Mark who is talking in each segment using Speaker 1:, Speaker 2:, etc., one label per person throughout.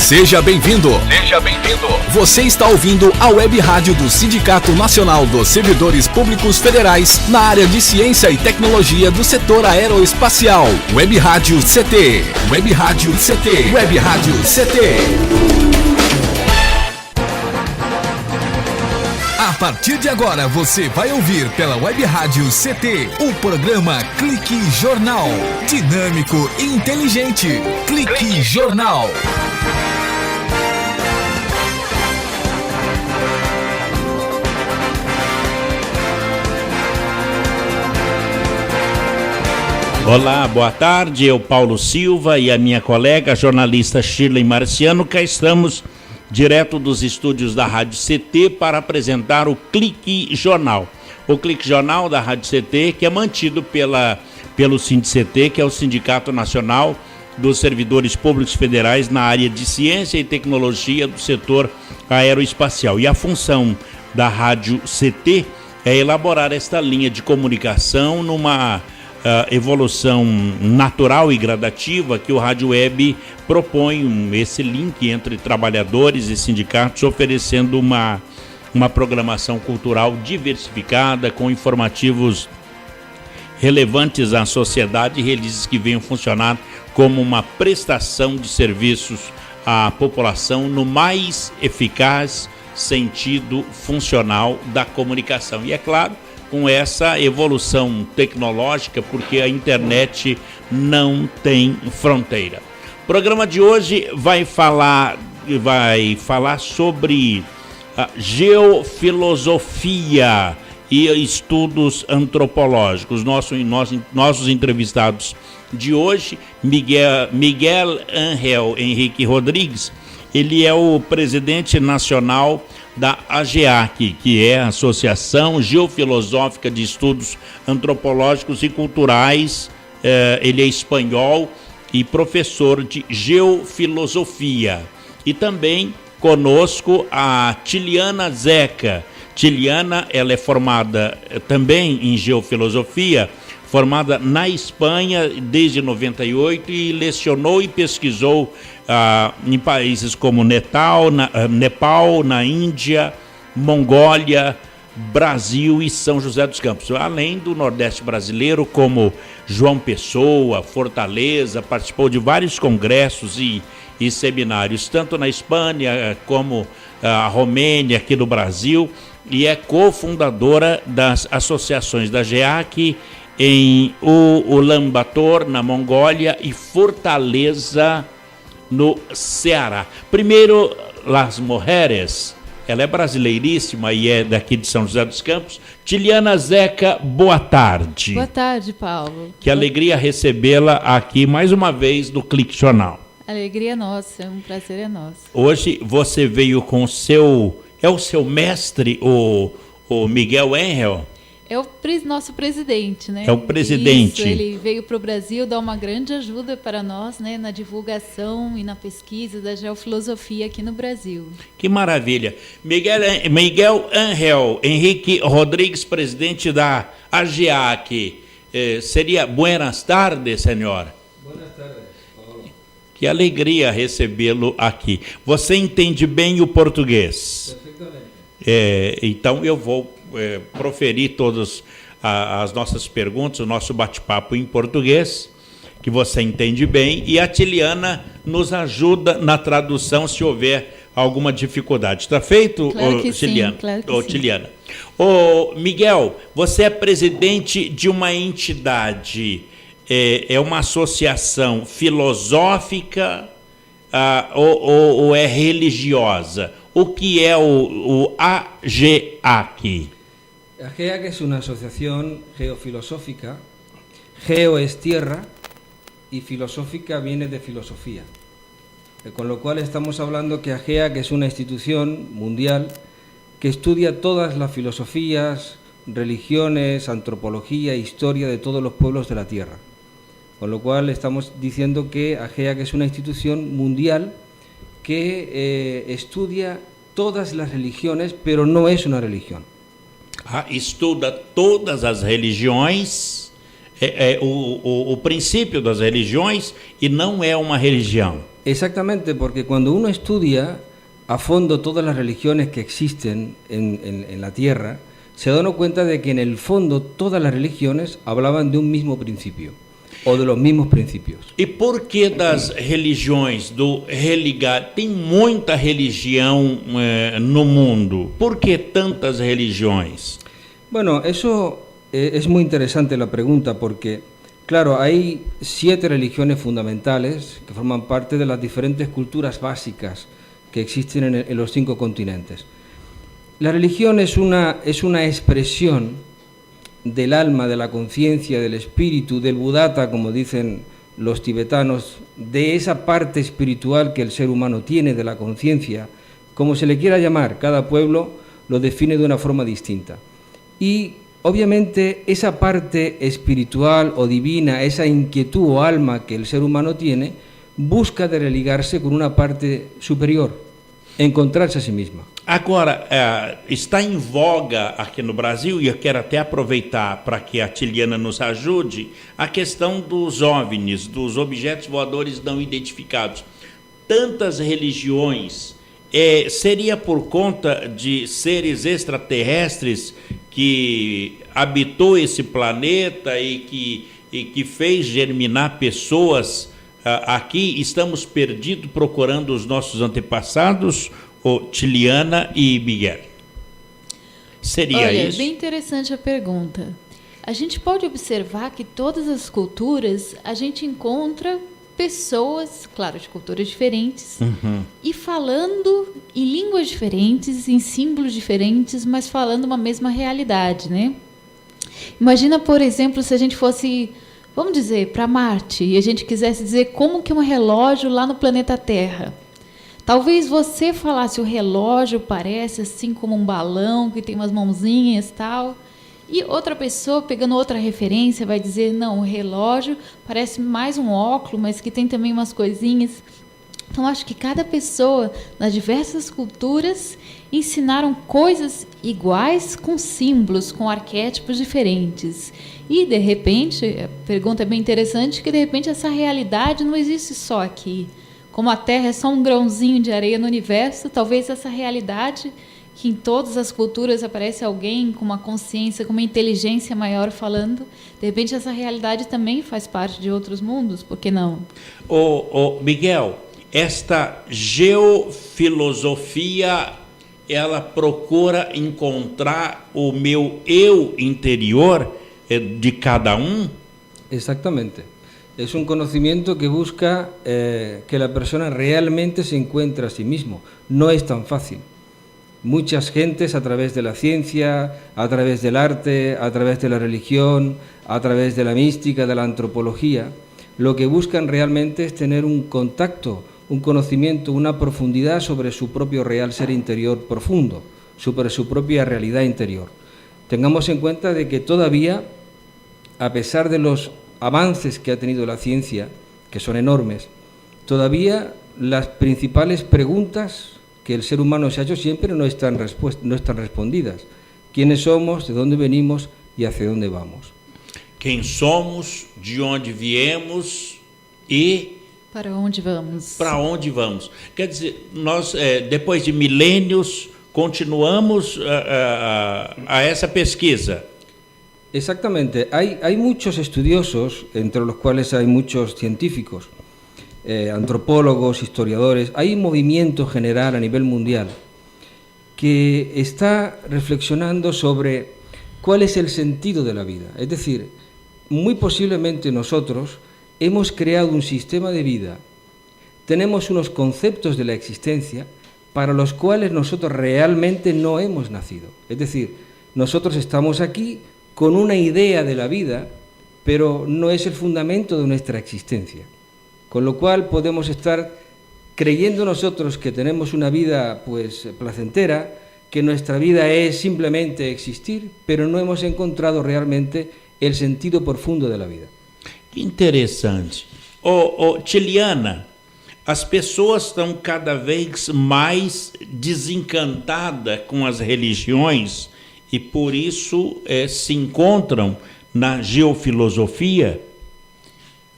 Speaker 1: Seja bem-vindo. Seja bem-vindo. Você está ouvindo a Web Rádio do Sindicato Nacional dos Servidores Públicos Federais na área de Ciência e Tecnologia do setor aeroespacial. Web Rádio CT. Web Rádio CT. Web Rádio CT. A partir de agora você vai ouvir pela Web Rádio CT o programa Clique Jornal. Dinâmico e inteligente. Clique Jornal.
Speaker 2: Olá, boa tarde, eu Paulo Silva e a minha colega jornalista Shirley Marciano, cá estamos direto dos estúdios da Rádio CT para apresentar o Clique Jornal. O Clique Jornal da Rádio CT, que é mantido pelo SINDCT, que é o Sindicato Nacional dos Servidores Públicos Federais na área de Ciência e Tecnologia do setor aeroespacial. E a função da Rádio CT é elaborar esta linha de comunicação numa evolução natural e gradativa que o Rádio Web propõe, esse link entre trabalhadores e sindicatos, oferecendo uma programação cultural diversificada, com informativos relevantes à sociedade e releases que venham funcionar como uma prestação de serviços à população no mais eficaz sentido funcional da comunicação. E é claro, com essa evolução tecnológica, porque a internet não tem fronteira. O programa de hoje vai falar sobre geofilosofia e estudos antropológicos. Nossos entrevistados de hoje, Miguel Ángel Henrique Rodrigues, ele é o presidente nacional da AGEAC, que é a Associação Geofilosófica de Estudos Antropológicos e Culturais. Ele é espanhol e professor de geofilosofia. E também conosco a Tiliana Zeca. Tiliana, ela é formada também em geofilosofia, formada na Espanha desde 98 e lecionou e pesquisou em países como Nepal, na Índia, Mongólia, Brasil e São José dos Campos, além do Nordeste brasileiro, como João Pessoa, Fortaleza. Participou de vários congressos e seminários, tanto na Espanha como a Romênia, aqui no Brasil, e é cofundadora das associações da GEAC em Ulaanbaatar, na Mongólia, e Fortaleza, no Ceará. Primeiro, Las Mujeres, ela é brasileiríssima e é daqui de São José dos Campos. Tiliana Zeca, boa tarde.
Speaker 3: Boa tarde, Paulo.
Speaker 2: Que alegria recebê-la aqui mais uma vez no Clique Jornal.
Speaker 3: Alegria nossa, um prazer é nosso.
Speaker 2: Hoje você veio com o seu mestre, o Miguel Ángel?
Speaker 3: É o nosso presidente, né?
Speaker 2: É o presidente.
Speaker 3: Isso, ele veio para o Brasil dar uma grande ajuda para nós, né, na divulgação e na pesquisa da geofilosofia aqui no Brasil.
Speaker 2: Que maravilha. Miguel Ángel Henrique Rodrigues, presidente da AGEAC. Seria buenas tardes, senhor.
Speaker 4: Buenas tardes, Paulo.
Speaker 2: Que alegria recebê-lo aqui. Você entende bem o português?
Speaker 4: Perfeitamente.
Speaker 2: Então eu vou proferir todas as nossas perguntas, o nosso bate-papo em português, que você entende bem, e a Tiliana nos ajuda na tradução se houver alguma dificuldade. Está feito,
Speaker 3: claro que
Speaker 2: Tiliana?
Speaker 3: Sim, claro que sim.
Speaker 2: Tiliana. Miguel, você é presidente de uma entidade, é uma associação filosófica ou é religiosa? O que é o AGEAC?
Speaker 4: AGEAC es una asociación geofilosófica. Geo es tierra y filosófica viene de filosofía. Con lo cual estamos hablando que AGEAC es una institución mundial que estudia todas las filosofías, religiones, antropología, historia de todos los pueblos de la tierra. Con lo cual estamos diciendo que AGEAC es una institución mundial que estudia todas las religiones, pero no es una religión.
Speaker 2: Estuda todas as religiões, o princípio das religiões, e não é uma religião.
Speaker 4: Exactamente, porque cuando uno estudia a fondo todas las religiones que existen en la Tierra, se da cuenta de que en el fondo todas las religiones hablaban de un mismo principio, ou de los mismos princípios.
Speaker 2: E por que das religiões do religado? Tem muita religião no mundo. Por que tantas religiões?
Speaker 4: Bueno, eso es muy interesante la pregunta porque, claro, hay 7 religiones fundamentales que forman parte de las diferentes culturas básicas que existen en los 5 continentes. La religión es una expresión del alma, de la conciencia, del espíritu, del buddhata, como dicen los tibetanos, de esa parte espiritual que el ser humano tiene, de la conciencia, como se le quiera llamar, cada pueblo lo define de una forma distinta. Y obviamente esa parte espiritual o divina, esa inquietud o alma que el ser humano tiene, busca de religarse con una parte superior, encontrarse a sí misma.
Speaker 2: Agora, está em voga aqui no Brasil, e eu quero até aproveitar para que a Tiliana nos ajude, a questão dos OVNIs, dos objetos voadores não identificados. Tantas religiões, seria por conta de seres extraterrestres que habitou esse planeta e que fez germinar pessoas aqui? Estamos perdidos procurando os nossos antepassados? Tiliana e Miguel. Seria
Speaker 3: Olha,
Speaker 2: isso?
Speaker 3: Bem interessante a pergunta. A gente pode observar que todas as culturas a gente encontra pessoas, claro, de culturas diferentes, e falando em línguas diferentes, em símbolos diferentes, mas falando uma mesma realidade, né? Imagina, por exemplo, se a gente fosse, vamos dizer, para Marte, e a gente quisesse dizer como que é um relógio lá no planeta Terra. Talvez você falasse o relógio parece assim como um balão que tem umas mãozinhas e tal, e outra pessoa, pegando outra referência, vai dizer, não, o relógio parece mais um óculos, mas que tem também umas coisinhas. Então, acho que cada pessoa, nas diversas culturas, ensinaram coisas iguais com símbolos, com arquétipos diferentes. E, de repente, a pergunta é bem interessante, que, de repente, essa realidade não existe só aqui. Como a Terra é só um grãozinho de areia no universo, talvez essa realidade, que em todas as culturas aparece alguém com uma consciência, com uma inteligência maior falando, de repente essa realidade também faz parte de outros mundos, por que não?
Speaker 2: Miguel, esta geofilosofia, ela procura encontrar o meu eu interior de cada um?
Speaker 4: Exactamente. Es un conocimiento que busca que la persona realmente se encuentre a sí mismo. No es tan fácil. Muchas gentes, a través de la ciencia, a través del arte, a través de la religión, a través de la mística, de la antropología, lo que buscan realmente es tener un contacto, un conocimiento, una profundidad sobre su propio real ser interior profundo, sobre su propia realidad interior. Tengamos en cuenta de que todavía, a pesar de los avances que ha tenido la ciencia, que son enormes, todavía las principales preguntas que el ser humano se ha hecho siempre no están respondidas. ¿Quiénes somos? ¿De dónde venimos? ¿Y hacia dónde vamos?
Speaker 2: Quem somos? De onde viemos? E
Speaker 3: para onde vamos?
Speaker 2: Para onde vamos? Quer dizer, nós, depois de milênios, continuamos a essa pesquisa.
Speaker 4: Exactamente. Hay muchos estudiosos, entre los cuales hay muchos científicos, antropólogos, historiadores. Hay un movimiento general a nivel mundial que está reflexionando sobre cuál es el sentido de la vida. Es decir, muy posiblemente nosotros hemos creado un sistema de vida, tenemos unos conceptos de la existencia para los cuales nosotros realmente no hemos nacido. Es decir, nosotros estamos aquí con una idea de la vida, pero no es el fundamento de nuestra existencia. Con lo cual podemos estar creyendo nosotros que tenemos una vida pues placentera, que nuestra vida es simplemente existir, pero no hemos encontrado realmente el sentido profundo de la vida.
Speaker 2: Que interessante. Tiliana, as pessoas estão cada vez mais desencantadas com as religiões e por isso se encontram na geofilosofia?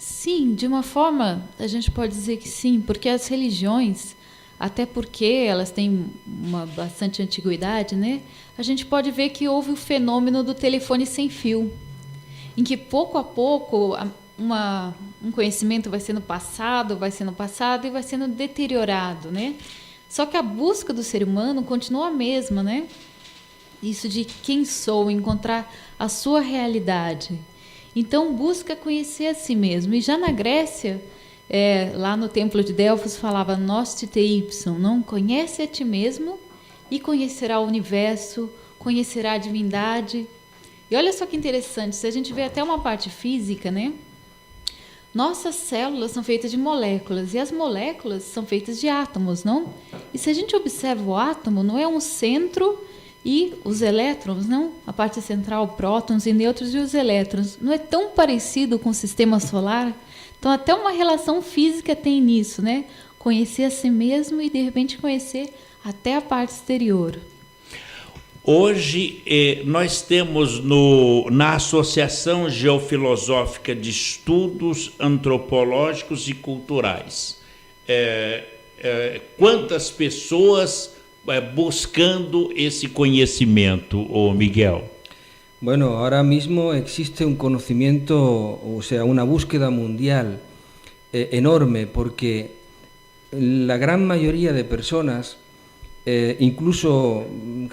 Speaker 3: Sim, de uma forma a gente pode dizer que sim, porque as religiões, até porque elas têm uma bastante antiguidade, né? A gente pode ver que houve o fenômeno do telefone sem fio, em que pouco a pouco um conhecimento vai sendo passado e vai sendo deteriorado, né? Só que a busca do ser humano continua a mesma, né? Isso de quem sou, encontrar a sua realidade. Então, busca conhecer a si mesmo. E já na Grécia, lá no Templo de Delfos, falava Nosti te ipsum, não? Conhece a ti mesmo e conhecerá o universo, conhecerá a divindade. E olha só que interessante, se a gente vê até uma parte física, né? Nossas células são feitas de moléculas e as moléculas são feitas de átomos, não? E se a gente observa o átomo, não é um centro e os elétrons, não? A parte central, prótons e nêutrons e os elétrons. Não é tão parecido com o sistema solar? Então, até uma relação física tem nisso, né? Conhecer a si mesmo e, de repente, conhecer até a parte exterior.
Speaker 2: Hoje, nós temos na Associação Geofilosófica de Estudos Antropológicos e Culturais, quantas pessoas buscando esse conhecimento, Miguel?
Speaker 4: Bueno, ahora mismo existe un conocimiento, o sea, una búsqueda mundial enorme, porque la gran mayoría de personas, incluso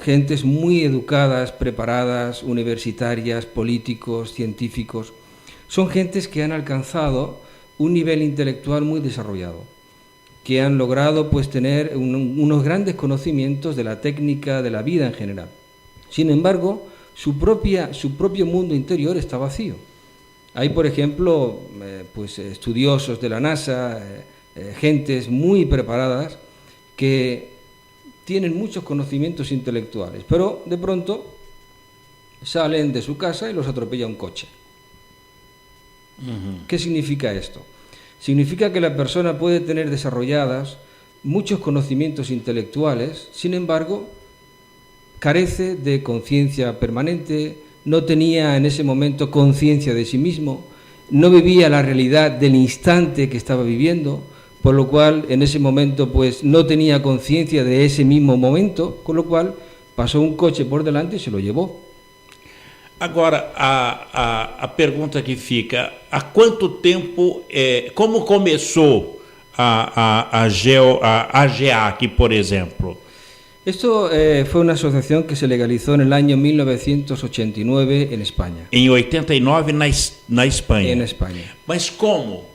Speaker 4: gentes muy educadas, preparadas, universitarias, políticos, científicos, son gentes que han alcanzado un nivel intelectual muy desarrollado, que han logrado pues tener unos grandes conocimientos de la técnica, de la vida en general. Sin embargo, su propio mundo interior está vacío. Hay, por ejemplo, pues estudiosos de la NASA, gentes muy preparadas que tienen muchos conocimientos intelectuales, pero de pronto salen de su casa y los atropella un coche. ¿Qué significa esto? Significa que la persona puede tener desarrolladas muchos conocimientos intelectuales, sin embargo, carece de conciencia permanente, no tenía en ese momento conciencia de sí mismo, no vivía la realidad del instante que estaba viviendo, por lo cual en ese momento pues no tenía conciencia de ese mismo momento, con lo cual passou um coche por delante e se lo levou.
Speaker 2: Agora, a pergunta que fica, há quanto tempo, como começou a AGEAC, por exemplo?
Speaker 4: Esto fue una asociación que se legalizó en el año 1989 en España.
Speaker 2: Em 89 na Espanha.
Speaker 4: En España.
Speaker 2: Mas como?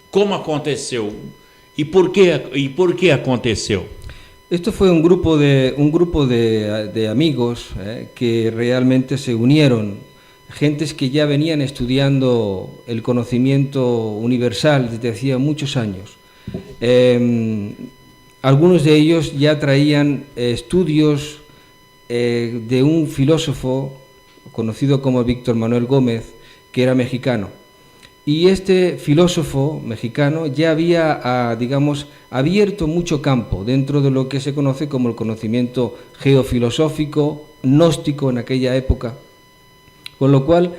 Speaker 2: Como aconteceu? E por que aconteceu?
Speaker 4: Esto fue un grupo de amigos que realmente se unieron, gentes que ya venían estudiando el conocimiento universal desde hacía muchos años. Algunos de ellos ya traían estudios de un filósofo conocido como Víctor Manuel Gómez, que era mexicano. Y este filósofo mexicano ya había, abierto mucho campo dentro de lo que se conoce como el conocimiento geofilosófico, gnóstico en aquella época, con lo cual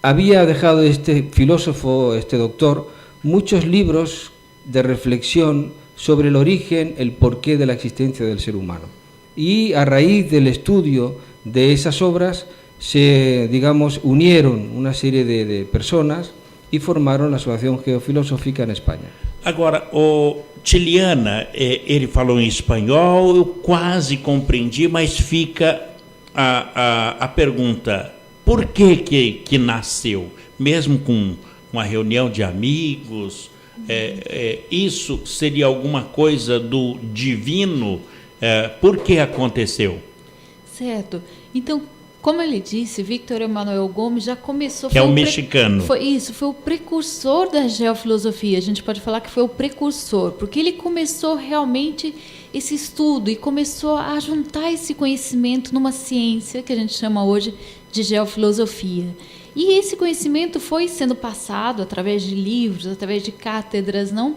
Speaker 4: había dejado este filósofo, este doctor, muchos libros de reflexión sobre el origen, el porqué de la existencia del ser humano. Y a raíz del estudio de esas obras se, unieron una serie de personas e formaram a Associação Geofilosófica na Espanha.
Speaker 2: Agora, o Tiliana, ele falou em espanhol, eu quase compreendi, mas fica a pergunta, por que nasceu? Mesmo com uma reunião de amigos, isso seria alguma coisa do divino? Por que aconteceu?
Speaker 3: Certo. Então, como ele disse, Víctor Emanuel Gomes já começou...
Speaker 2: Que é um mexicano.
Speaker 3: Foi o precursor da geofilosofia. A gente pode falar que foi o precursor, porque ele começou realmente esse estudo e começou a juntar esse conhecimento numa ciência que a gente chama hoje de geofilosofia. E esse conhecimento foi sendo passado através de livros, através de cátedras, não?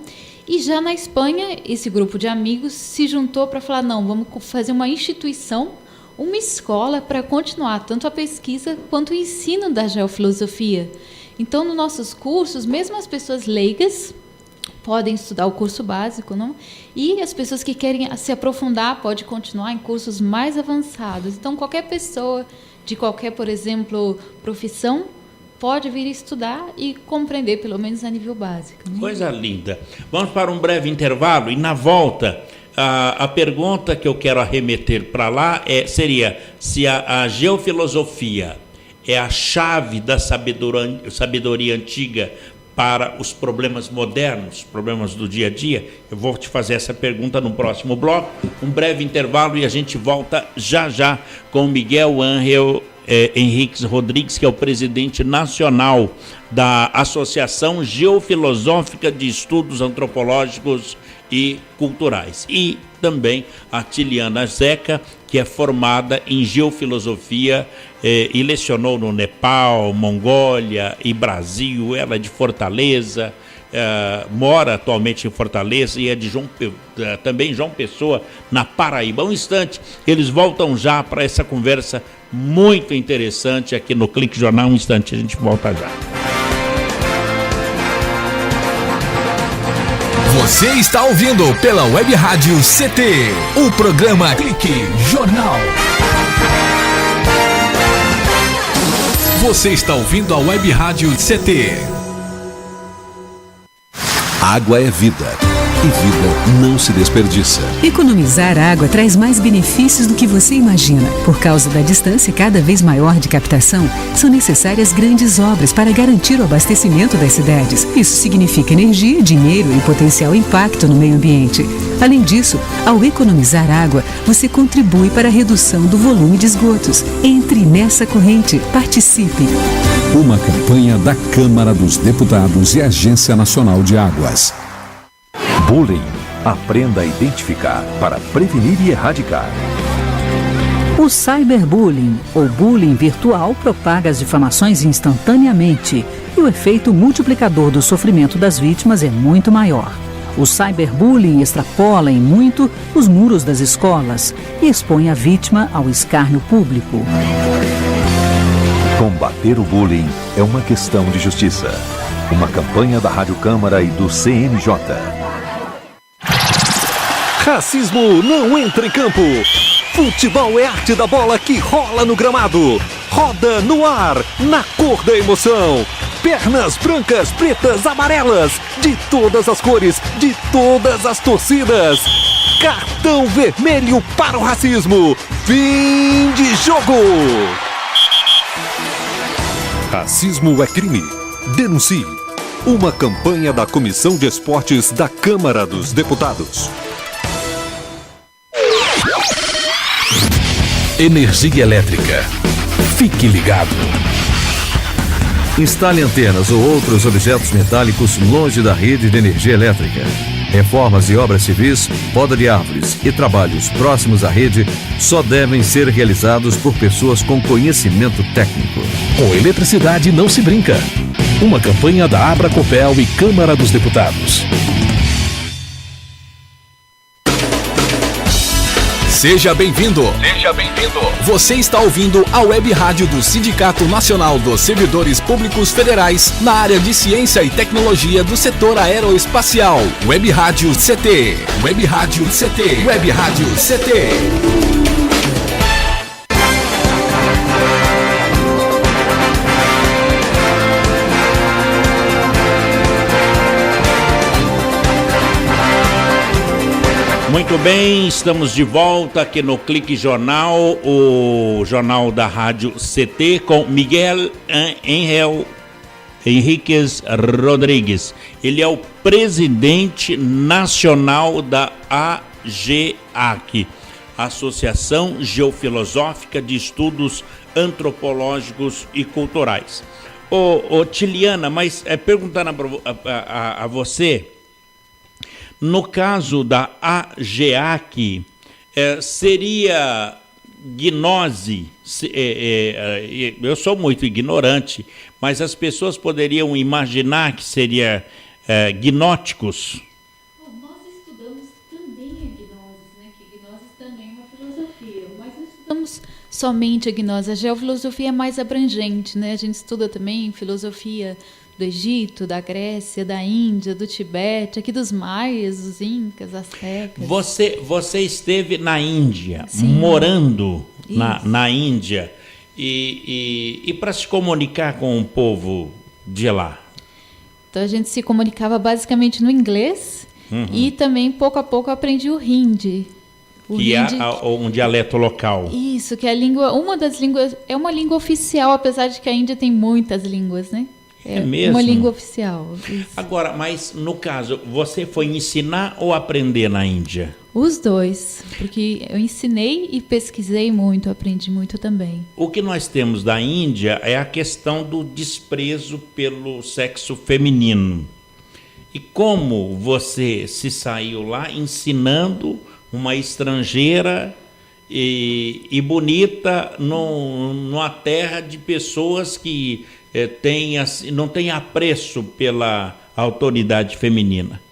Speaker 3: E já na Espanha, esse grupo de amigos se juntou para falar, não, vamos fazer uma instituição, uma escola para continuar tanto a pesquisa quanto o ensino da geofilosofia. Então, nos nossos cursos, mesmo as pessoas leigas podem estudar o curso básico, não? E as pessoas que querem se aprofundar podem continuar em cursos mais avançados. Então, qualquer pessoa de qualquer, por exemplo, profissão, pode vir estudar e compreender, pelo menos a nível básico. Né?
Speaker 2: Coisa linda. Vamos para um breve intervalo e, na volta, a pergunta que eu quero arremeter para lá seria se a geofilosofia é a chave da sabedoria antiga para os problemas modernos, problemas do dia a dia. Eu vou te fazer essa pergunta no próximo bloco. Um breve intervalo e a gente volta já com Miguel Ángel Henriques Rodrigues, que é o presidente nacional da Associação Geofilosófica de Estudos Antropológicos e Culturais. E também a Tiliana Zeca, que é formada em Geofilosofia e lecionou no Nepal, Mongólia e Brasil. Ela é de Fortaleza, mora atualmente em Fortaleza e é de também João Pessoa, na Paraíba. Um instante, eles voltam já para essa conversa muito interessante aqui no Clique Jornal. Um instante, a gente volta já.
Speaker 1: Você está ouvindo pela Web Rádio CT, o programa Clique Jornal. Você está ouvindo a Web Rádio CT. Água é vida. E vida não se desperdiça.
Speaker 5: Economizar água traz mais benefícios do que você imagina. Por causa da distância cada vez maior de captação, são necessárias grandes obras para garantir o abastecimento das cidades. Isso significa energia, dinheiro e potencial impacto no meio ambiente. Além disso, ao economizar água, você contribui para a redução do volume de esgotos. Entre nessa corrente. Participe.
Speaker 1: Uma campanha da Câmara dos Deputados e Agência Nacional de Águas.
Speaker 6: Bullying. Aprenda a identificar para prevenir e erradicar.
Speaker 5: O cyberbullying, ou bullying virtual, propaga as difamações instantaneamente e o efeito multiplicador do sofrimento das vítimas é muito maior. O cyberbullying extrapola em muito os muros das escolas e expõe a vítima ao escárnio público.
Speaker 6: Combater o bullying é uma questão de justiça. Uma campanha da Rádio Câmara e do CNJ.
Speaker 7: Racismo não entra em campo. Futebol é arte da bola que rola no gramado. Roda no ar, na cor da emoção. Pernas brancas, pretas, amarelas. De todas as cores, de todas as torcidas. Cartão vermelho para o racismo. Fim de jogo.
Speaker 8: Racismo é crime. Denuncie. Uma campanha da Comissão de Esportes da Câmara dos Deputados.
Speaker 1: Energia elétrica. Fique ligado.
Speaker 9: Instale antenas ou outros objetos metálicos longe da rede de energia elétrica. Reformas e obras civis, poda de árvores e trabalhos próximos à rede só devem ser realizados por pessoas com conhecimento técnico.
Speaker 1: Com eletricidade não se brinca. Uma campanha da Abracopel e Câmara dos Deputados. Seja bem-vindo. Seja bem-vindo. Você está ouvindo a Web Rádio do Sindicato Nacional dos Servidores Públicos Federais na área de Ciência e Tecnologia do setor aeroespacial. Web Rádio CT. Web Rádio CT. Web Rádio CT.
Speaker 2: Muito bem, estamos de volta aqui no Clique Jornal, o jornal da Rádio CT, com Miguel Ángel Henriques Rodrigues. Ele é o presidente nacional da AGEAC, Associação Geofilosófica de Estudos Antropológicos e Culturais. Tiliana, mas perguntando a você... No caso da AGEAC, seria gnose, eu sou muito ignorante, mas as pessoas poderiam imaginar que seria gnóticos?
Speaker 3: Nós estudamos também a gnose, né? Que gnose também é uma filosofia, mas nós estudamos somente a gnose. A geofilosofia é mais abrangente, né? A gente estuda também filosofia do Egito, da Grécia, da Índia, do Tibete, aqui dos maias, dos incas, astecas.
Speaker 2: Você esteve na Índia,
Speaker 3: Sim.
Speaker 2: morando na Índia, e para se comunicar com o povo de lá?
Speaker 3: Então a gente se comunicava basicamente no inglês, e também pouco a pouco eu aprendi o hindi.
Speaker 2: Que é um dialeto local.
Speaker 3: Isso, que é a língua, uma das línguas, é uma língua oficial, apesar de que a Índia tem muitas línguas, né?
Speaker 2: É mesmo?
Speaker 3: Uma língua oficial. Isso.
Speaker 2: Agora, mas no caso, você foi ensinar ou aprender na Índia?
Speaker 3: Os dois, porque eu ensinei e pesquisei muito, aprendi muito também.
Speaker 2: O que nós temos da Índia é a questão do desprezo pelo sexo feminino. E como você se saiu lá ensinando uma estrangeira e bonita numa terra de pessoas que não têm apreço pela autoridade feminina?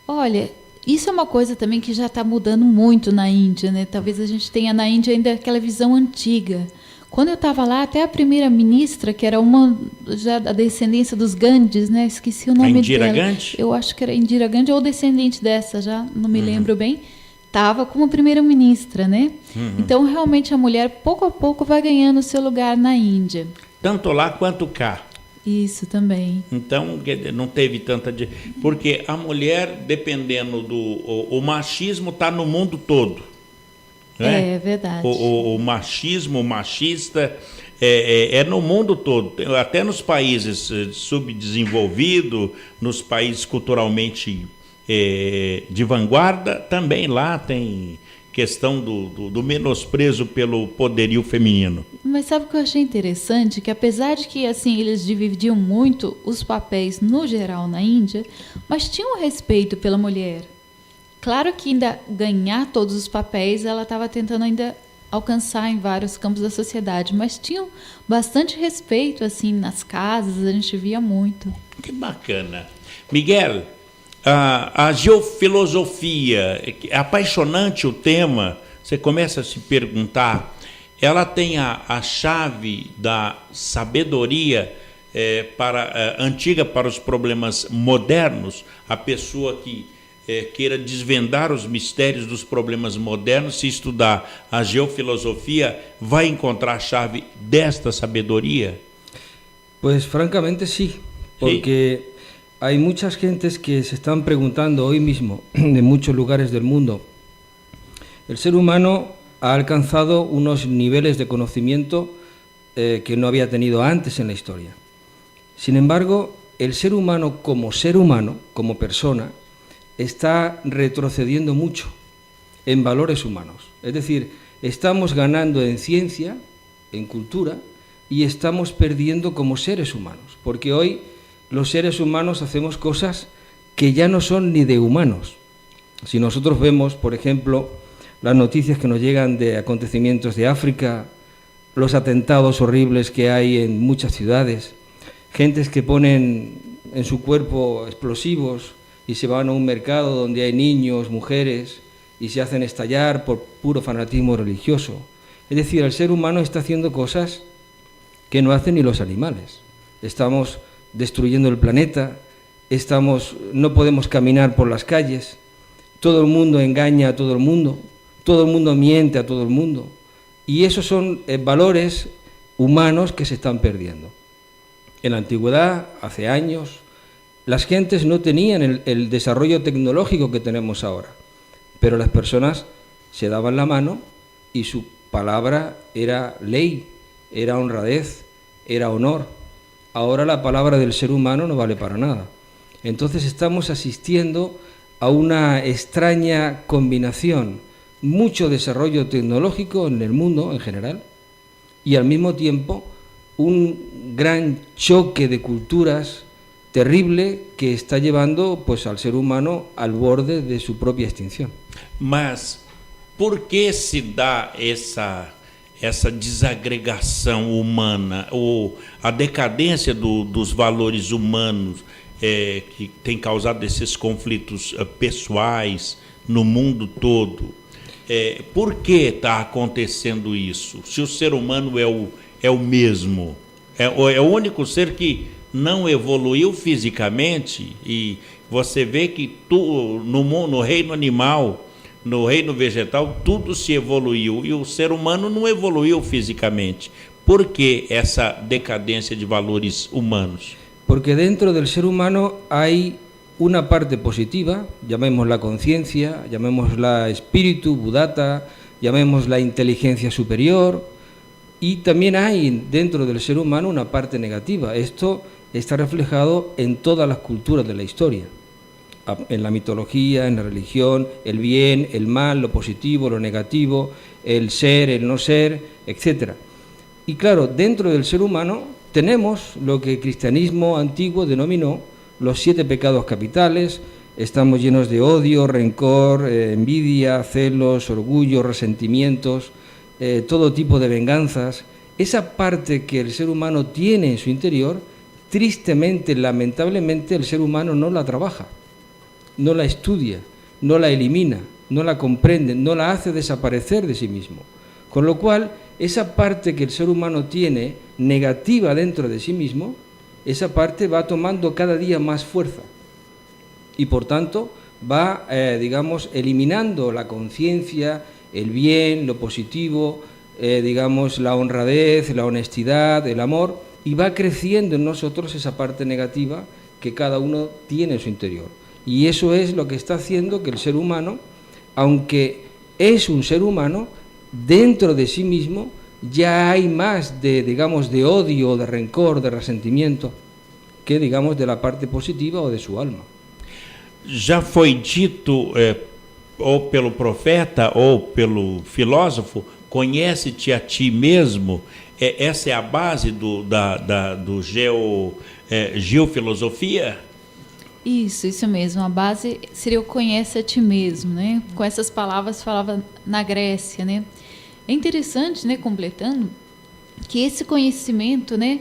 Speaker 3: Olha, isso é uma coisa também que já está mudando muito na Índia, né? Talvez a gente tenha na Índia ainda aquela visão antiga. Quando eu estava lá, até a primeira-ministra, que era uma já da descendência dos Gandhis, né? Esqueci o nome dela.
Speaker 2: Indira Gandhi?
Speaker 3: Eu acho que era Indira Gandhi ou descendente dessa, já não me lembro bem. Estava como primeira-ministra, né? Então, realmente, a mulher, pouco a pouco, vai ganhando o seu lugar na Índia.
Speaker 2: Tanto lá quanto cá.
Speaker 3: Isso também.
Speaker 2: Então, não teve tanta... Porque a mulher, dependendo o machismo está no mundo todo. Né?
Speaker 3: É verdade.
Speaker 2: O machismo, o machista é no mundo todo. Até nos países subdesenvolvidos, nos países culturalmente de vanguarda, também lá tem questão do menosprezo pelo poderio feminino.
Speaker 3: Mas sabe o que eu achei interessante? Que apesar de que assim eles dividiam muito os papéis no geral na Índia, mas tinham respeito pela mulher. Claro que ainda ganhar todos os papéis, ela estava tentando ainda alcançar em vários campos da sociedade, mas tinham bastante respeito assim nas casas, a gente via muito.
Speaker 2: Que bacana. Miguel, a geofilosofia, é apaixonante o tema, você começa a se perguntar, ela tem a chave da sabedoria antiga para os problemas modernos, a pessoa que queira desvendar os mistérios dos problemas modernos, se estudar a geofilosofia, vai encontrar a chave desta sabedoria?
Speaker 4: Pues francamente sí, porque hay muchas gentes que se están preguntando hoy mismo, de muchos lugares del mundo. El ser humano ha alcanzado unos niveles de conocimiento que no había tenido antes en la historia. Sin embargo, el ser humano, como persona, está retrocediendo mucho en valores humanos. Es decir, estamos ganando en ciencia, en cultura, y estamos perdiendo como seres humanos, porque hoy los seres humanos hacemos cosas que ya no son ni de humanos. Si nosotros vemos, por ejemplo, las noticias que nos llegan de acontecimientos de África, los atentados horribles que hay en muchas ciudades, gentes que ponen en su cuerpo explosivos y se van a un mercado donde hay niños, mujeres, y se hacen estallar por puro fanatismo religioso. Es decir, el ser humano está haciendo cosas que no hacen ni los animales. Estamos destruyendo el planeta, no podemos caminar por las calles, todo el mundo engaña a todo el mundo miente a todo el mundo, y esos son valores humanos que se están perdiendo. En la antigüedad, hace años, las gentes no tenían el desarrollo tecnológico que tenemos ahora, pero las personas se daban la mano y su palabra era ley, era honradez, era honor. Ahora la palabra del ser humano no vale para nada. Entonces estamos asistiendo a una extraña combinación, mucho desarrollo tecnológico en el mundo en general y al mismo tiempo un gran choque de culturas terrible que está llevando pues al ser humano al borde de su propia extinción.
Speaker 2: Mas por que se dá essa desagregação humana, ou a decadência dos valores humanos que tem causado esses conflitos pessoais no mundo todo? Por que está acontecendo isso? Se o ser humano é o mesmo, é o único ser que não evoluiu fisicamente, e você vê que no reino animal, no reino vegetal, tudo se evoluiu e o ser humano não evoluiu fisicamente. Por que essa decadência de valores humanos?
Speaker 4: Porque dentro del ser humano hay una parte positiva, llamémosla conciencia, llamémosla espíritu, buddhata, llamémosla inteligencia superior, y también hay dentro del ser humano una parte negativa. Esto está reflejado en todas las culturas de la historia, en la mitología, en la religión, el bien, el mal, lo positivo, lo negativo, el ser, el no ser, etc. Y claro, dentro del ser humano tenemos lo que el cristianismo antiguo denominó los 7 pecados capitales. Estamos llenos de odio, rencor, envidia, celos, orgullo, resentimientos, todo tipo de venganzas. Esa parte que el ser humano tiene en su interior, tristemente, lamentablemente, el ser humano no la trabaja, no la estudia, no la elimina, no la comprende, no la hace desaparecer de sí mismo. Con lo cual, esa parte que el ser humano tiene negativa dentro de sí mismo, esa parte va tomando cada día más fuerza y por tanto va, eliminando la conciencia, el bien, lo positivo, la honradez, la honestidad, el amor, y va creciendo en nosotros esa parte negativa que cada uno tiene en su interior. Y eso es lo que está haciendo que el ser humano, aunque es un ser humano, dentro de sí mismo ya hay más de odio, de rencor, de resentimiento, que de la parte positiva o de su alma.
Speaker 2: Já foi dito, ou pelo profeta ou pelo filósofo, conhece-te a ti mesmo. Essa é a base do geofilosofia?
Speaker 3: Isso mesmo. A base seria o conhece a ti mesmo, né? Com essas palavras falava na Grécia, né? É interessante, né, completando, que esse conhecimento, né,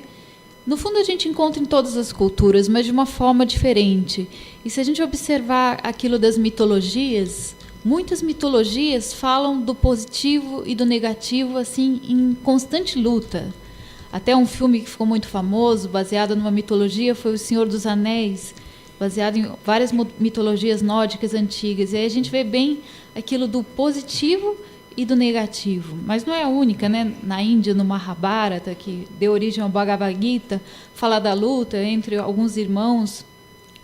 Speaker 3: no fundo a gente encontra em todas as culturas, mas de uma forma diferente. E se a gente observar aquilo das mitologias, muitas mitologias falam do positivo e do negativo assim em constante luta. Até um filme que ficou muito famoso, baseado numa mitologia, foi O Senhor dos Anéis, baseado em várias mitologias nórdicas antigas. E aí a gente vê bem aquilo do positivo e do negativo. Mas não é a única, né? Na Índia, no Mahabharata, que deu origem ao Bhagavad Gita, fala da luta entre alguns irmãos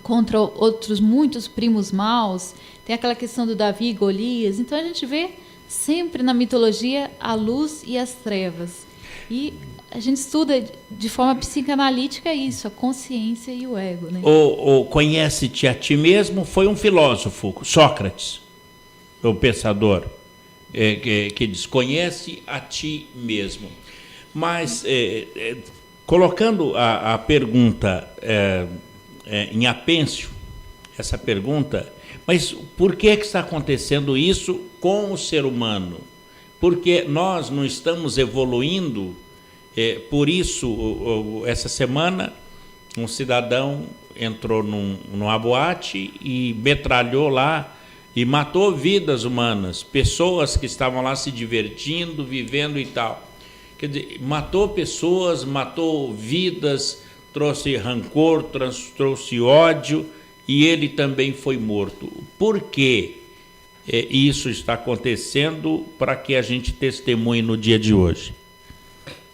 Speaker 3: contra outros muitos primos maus. Tem aquela questão do Davi e Golias. Então a gente vê sempre na mitologia a luz e as trevas. E a gente estuda de forma psicanalítica isso, a consciência e o ego, né?
Speaker 2: O conhece-te a ti mesmo foi um filósofo, Sócrates, o pensador, que diz, conhece a ti mesmo. Mas, colocando a pergunta em apêncio, essa pergunta, mas por que está acontecendo isso com o ser humano? Porque nós não estamos evoluindo. Por isso, essa semana, um cidadão entrou numa boate e metralhou lá e matou vidas humanas, pessoas que estavam lá se divertindo, vivendo e tal. Quer dizer, matou pessoas, matou vidas, trouxe rancor, trouxe ódio, e ele também foi morto. Por que isso está acontecendo para que a gente testemunhe no dia de hoje?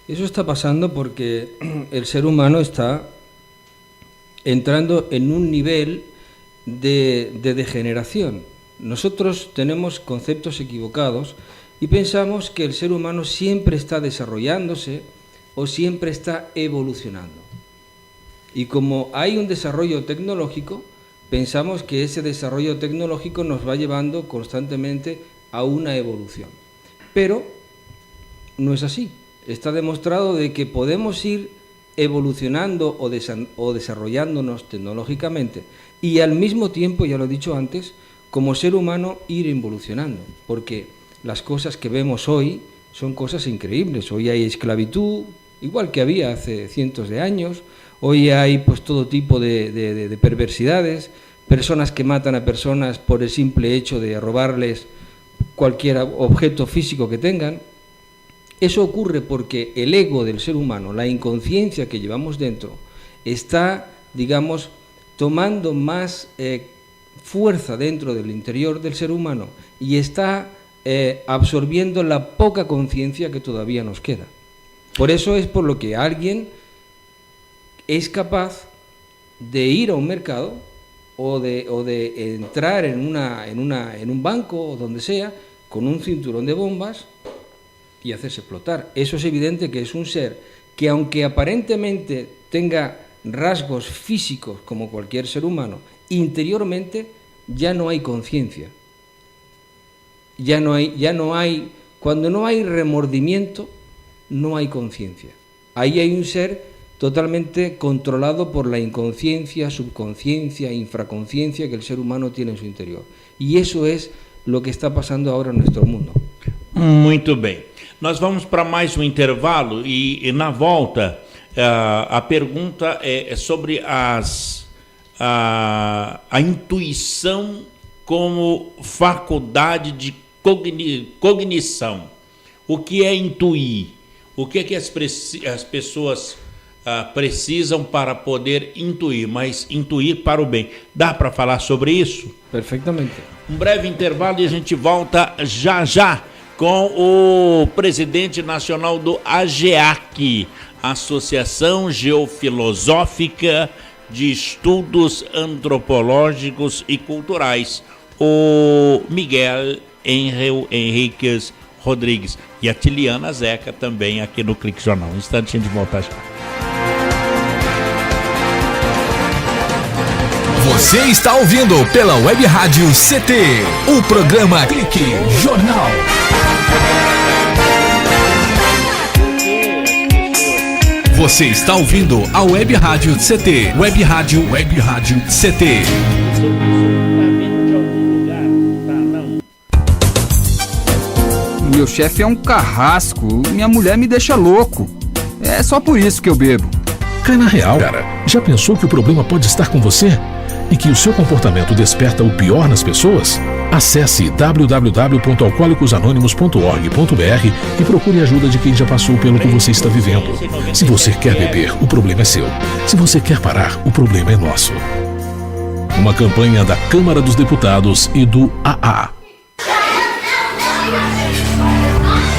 Speaker 4: Eso está pasando porque el ser humano está entrando en un nivel de degeneración. Nosotros tenemos conceptos equivocados y pensamos que el ser humano siempre está desarrollándose o siempre está evolucionando. Y como hay un desarrollo tecnológico, pensamos que ese desarrollo tecnológico nos va llevando constantemente a una evolución. Pero no es así. Está demostrado de que podemos ir evolucionando o desarrollándonos tecnológicamente y al mismo tiempo, ya lo he dicho antes, como ser humano ir evolucionando, porque las cosas que vemos hoy son cosas increíbles. Hoy hay esclavitud, igual que había hace cientos de años. Hoy hay pues todo tipo de perversidades, personas que matan a personas por el simple hecho de robarles cualquier objeto físico que tengan. Eso ocurre porque el ego del ser humano, la inconsciencia que llevamos dentro, está, digamos, tomando más fuerza dentro del interior del ser humano y está absorbiendo la poca conciencia que todavía nos queda. Por eso es por lo que alguien es capaz de ir a un mercado o de entrar en un banco o donde sea con un cinturón de bombas y hacerse explotar. Eso es evidente que es un ser que, aunque aparentemente tenga rasgos físicos como cualquier ser humano, interiormente ya no hay conciencia. Ya no hay, cuando no hay remordimiento, no hay conciencia. Ahí hay un ser totalmente controlado por la inconsciencia, subconsciencia, infraconsciencia que el ser humano tiene en su interior. E isso é o que está passando agora no nosso mundo.
Speaker 2: Muito bem. Nós vamos para mais um intervalo e na volta a pergunta é sobre a intuição como faculdade de cognição. O que é intuir? O que é que as pessoas precisam para poder intuir, mas intuir para o bem? Dá para falar sobre isso?
Speaker 4: Perfeitamente.
Speaker 2: Um breve intervalo e a gente volta já com o presidente nacional do AGEAC, Associação Geofilosófica de Estudos Antropológicos e Culturais, o Miguel Henriques Rodrigues, e a Tiliana Zeca também aqui no Clique Jornal. Um instante de voltar já.
Speaker 1: Você está ouvindo pela Web Rádio CT, o programa Clique Jornal. Você está ouvindo a Web Rádio CT, Web Rádio CT.
Speaker 10: Meu chefe é um carrasco, minha mulher me deixa louco. É só por isso que eu bebo.
Speaker 11: Cai na real, cara. Já pensou que o problema pode estar com você? E que o seu comportamento desperta o pior nas pessoas? Acesse www.alcoolicosanonimos.org.br e procure ajuda de quem já passou pelo que você está vivendo. Se você quer beber, o problema é seu. Se você quer parar, o problema é nosso. Uma campanha da Câmara dos Deputados e do AA.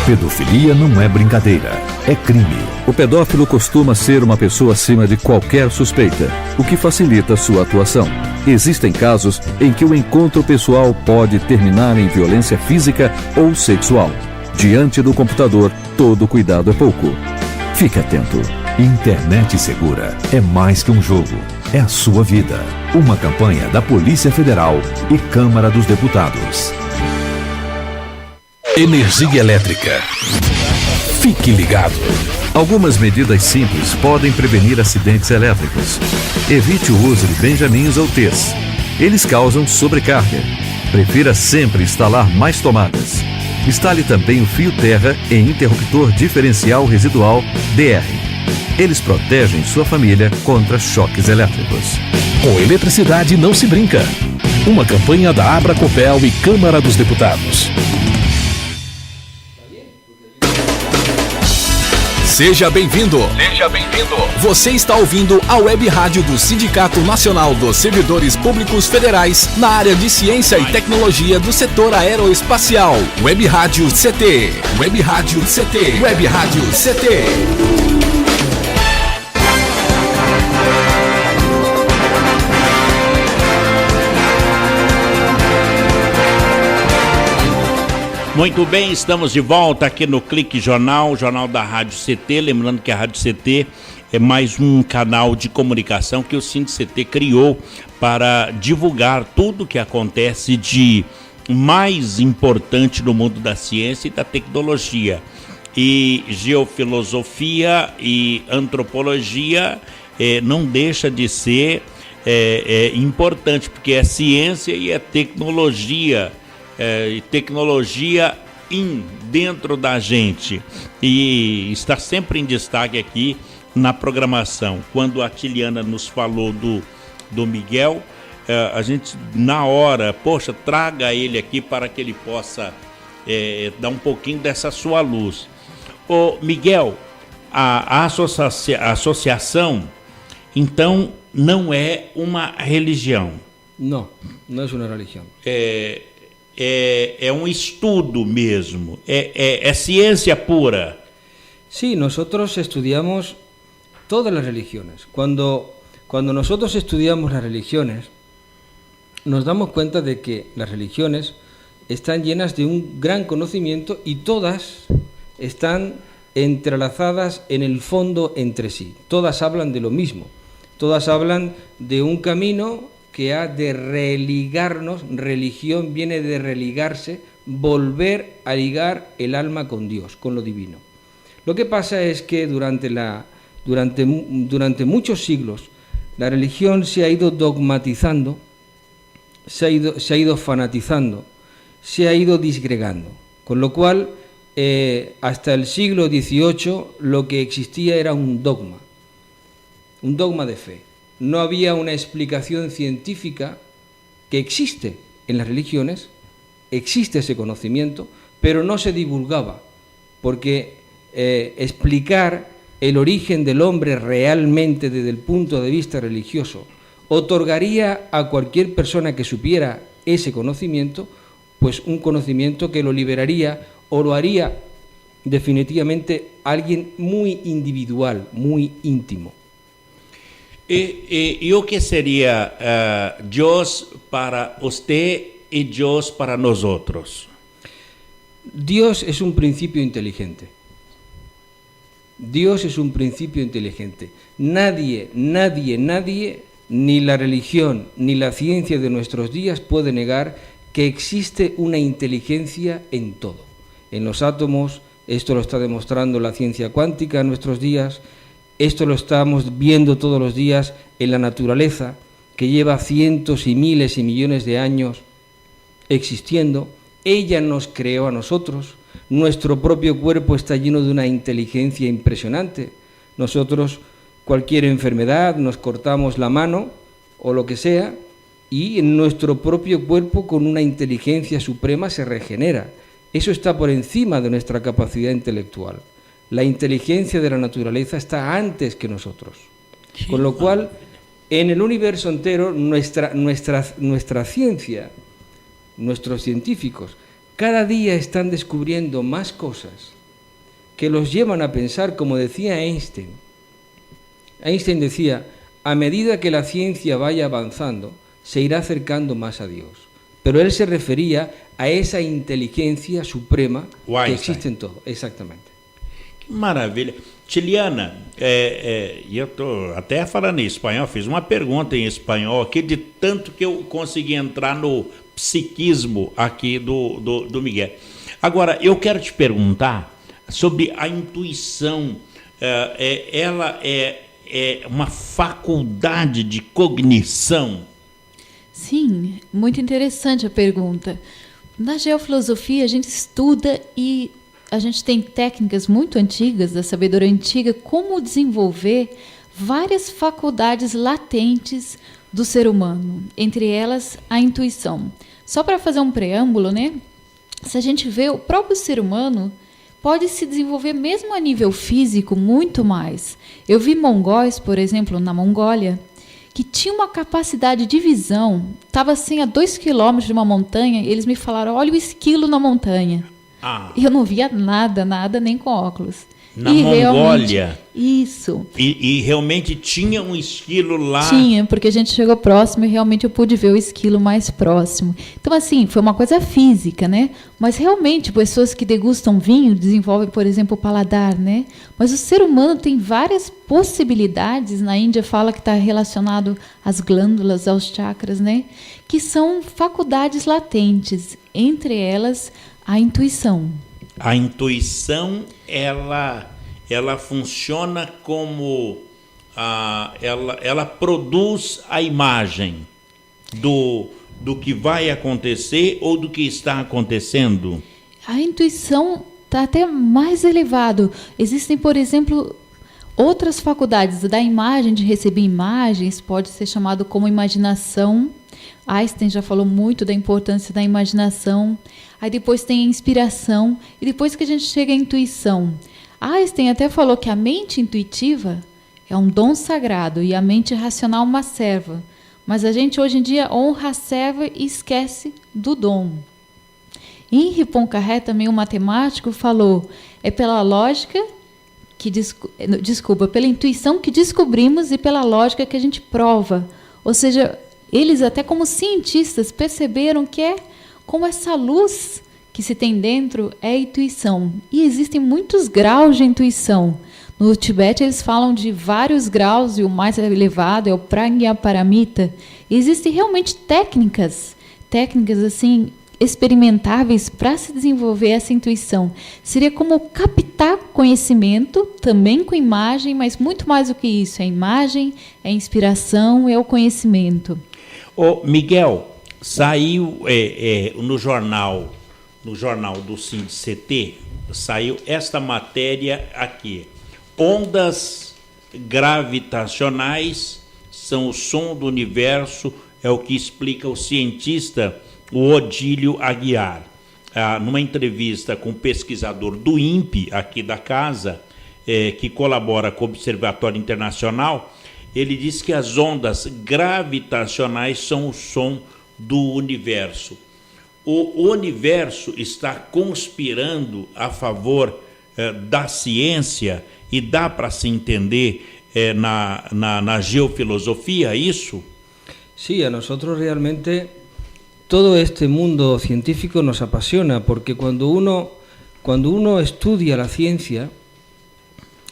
Speaker 6: Pedofilia não é brincadeira, é crime.
Speaker 9: O pedófilo costuma ser uma pessoa acima de qualquer suspeita, o que facilita sua atuação. Existem casos em que o encontro pessoal pode terminar em violência física ou sexual. Diante do computador, todo cuidado é pouco. Fique atento.
Speaker 6: Internet segura é mais que um jogo, é a sua vida. Uma campanha da Polícia Federal e Câmara dos Deputados.
Speaker 1: Energia elétrica. Fique ligado.
Speaker 9: Algumas medidas simples podem prevenir acidentes elétricos. Evite o uso de benjamins ou T's. Eles causam sobrecarga. Prefira sempre instalar mais tomadas. Instale também o fio terra em interruptor diferencial residual DR. Eles protegem sua família contra choques elétricos.
Speaker 11: Com eletricidade não se brinca. Uma campanha da Abracopel e Câmara dos Deputados.
Speaker 1: Seja bem-vindo. Seja bem-vindo. Você está ouvindo a Web Rádio do Sindicato Nacional dos Servidores Públicos Federais na área de Ciência e Tecnologia do setor aeroespacial. Web Rádio CT. Web Rádio CT. Web Rádio CT.
Speaker 2: Muito bem, estamos de volta aqui no Clique Jornal, jornal da Rádio CT. Lembrando que a Rádio CT é mais um canal de comunicação que o SINDI-CT criou para divulgar tudo o que acontece de mais importante no mundo da ciência e da tecnologia. E geofilosofia e antropologia não deixa de ser importante, porque é ciência e é tecnologia. Tecnologia dentro da gente, e está sempre em destaque aqui na programação. Quando a Tiliana nos falou do Miguel, a gente na hora, poxa, traga ele aqui para que ele possa dar um pouquinho dessa sua luz. Ô Miguel, a associação, então, não é uma religião.
Speaker 4: No, no es una religión.
Speaker 2: É um estudo mesmo, é ciência pura.
Speaker 4: Sí, nosotros estudiamos todas las religiones. Cuando nosotros estudiamos las religiones, nos damos cuenta de que las religiones están llenas de un gran conocimiento y todas están entrelazadas en el fondo entre sí. Todas hablan de lo mismo. Todas hablan de un camino que ha de religarnos. Religión viene de religarse, volver a ligar el alma con Dios, con lo divino. Lo que pasa es que durante muchos siglos la religión se ha ido dogmatizando, se ha ido fanatizando, se ha ido disgregando, con lo cual hasta el siglo XVIII lo que existía era un dogma de fe. No había una explicación científica que existe en las religiones, existe ese conocimiento, pero no se divulgaba, porque explicar el origen del hombre realmente desde el punto de vista religioso otorgaría a cualquier persona que supiera ese conocimiento, pues un conocimiento que lo liberaría o lo haría definitivamente alguien muy individual, muy íntimo.
Speaker 2: E o que seria Deus para usted y Dios para nosotros?
Speaker 4: Dios es un principio inteligente. Dios es un principio inteligente. Nadie, ni la religión, ni la ciencia de nuestros días puede negar que existe una inteligencia en todo. En los átomos, esto lo está demostrando la ciencia cuántica en nuestros días, esto lo estamos viendo todos los días en la naturaleza, que lleva cientos y miles y millones de años existiendo. Ella nos creó a nosotros. Nuestro propio cuerpo está lleno de una inteligencia impresionante. Nosotros, cualquier enfermedad, nos cortamos la mano o lo que sea, y en nuestro propio cuerpo, con una inteligencia suprema, se regenera. Eso está por encima de nuestra capacidad intelectual. La inteligencia de la naturaleza está antes que nosotros. Con lo cual, en el universo entero, nuestra ciencia, nuestros científicos, cada día están descubriendo más cosas que los llevan a pensar, como decía Einstein. Einstein decía, a medida que la ciencia vaya avanzando, se irá acercando más a Dios. Pero él se refería a esa inteligencia suprema que existe en todo. Exactamente.
Speaker 2: Que maravilha. Tiliana, eu estou até falando em espanhol, fiz uma pergunta em espanhol aqui, de tanto que eu consegui entrar no psiquismo aqui do Miguel. Agora, eu quero te perguntar sobre a intuição. Ela é uma faculdade de cognição?
Speaker 3: Sim, muito interessante a pergunta. Na geofilosofia, a gente estuda e a gente tem técnicas muito antigas, da sabedoria antiga, como desenvolver várias faculdades latentes do ser humano, entre elas a intuição. Só para fazer um preâmbulo, né? Se a gente vê, o próprio ser humano pode se desenvolver mesmo a nível físico muito mais. Eu vi mongóis, por exemplo, na Mongólia, que tinha uma capacidade de visão, estava assim a 2 quilômetros de uma montanha, e eles me falaram, olha o esquilo na montanha. E eu não via nada, nem com óculos.
Speaker 2: Na Mongólia?
Speaker 3: Isso.
Speaker 2: E realmente tinha um esquilo lá?
Speaker 3: Tinha, porque a gente chegou próximo e realmente eu pude ver o esquilo mais próximo. Então, assim, foi uma coisa física, né? Mas realmente, pessoas que degustam vinho desenvolvem, por exemplo, o paladar, né? Mas o ser humano tem várias possibilidades. Na Índia fala que está relacionado às glândulas, aos chakras, né? Que são faculdades latentes, entre elas a intuição.
Speaker 2: A intuição, ela funciona como ela produz a imagem do que vai acontecer ou do que está acontecendo?
Speaker 3: A intuição está até mais elevado. Existem, por exemplo, Outras faculdades da imagem, de receber imagens, pode ser chamado como imaginação. Einstein já falou muito da importância da imaginação. Aí depois tem a inspiração e depois que a gente chega à intuição. Einstein até falou que a mente intuitiva é um dom sagrado e a mente racional uma serva. Mas a gente hoje em dia honra a serva e esquece do dom. Henri Poincaré, também um matemático, falou: é pela lógica pela intuição que descobrimos e pela lógica que a gente prova. Ou seja, eles até como cientistas perceberam que é como essa luz que se tem dentro é a intuição. E existem muitos graus de intuição. No Tibete eles falam de vários graus e o mais elevado é o Prajnaparamita. Existem realmente técnicas assim experimentáveis para se desenvolver essa intuição. Seria como captar conhecimento, também com imagem, mas muito mais do que isso. É a imagem, é a inspiração, é o conhecimento.
Speaker 2: Ô, Miguel, saiu no jornal do SINDCT, saiu esta matéria aqui. Ondas gravitacionais são o som do universo, é o que explica o cientista o Odílio Aguiar. Numa entrevista com o pesquisador do INPE, aqui da casa, que colabora com o Observatório Internacional, ele diz que as ondas gravitacionais são o som do universo. O universo está conspirando a favor da ciência e dá para se entender na geofilosofia isso?
Speaker 4: Sí, a nosotros realmente todo este mundo científico nos apasiona, porque cuando uno estudia la ciencia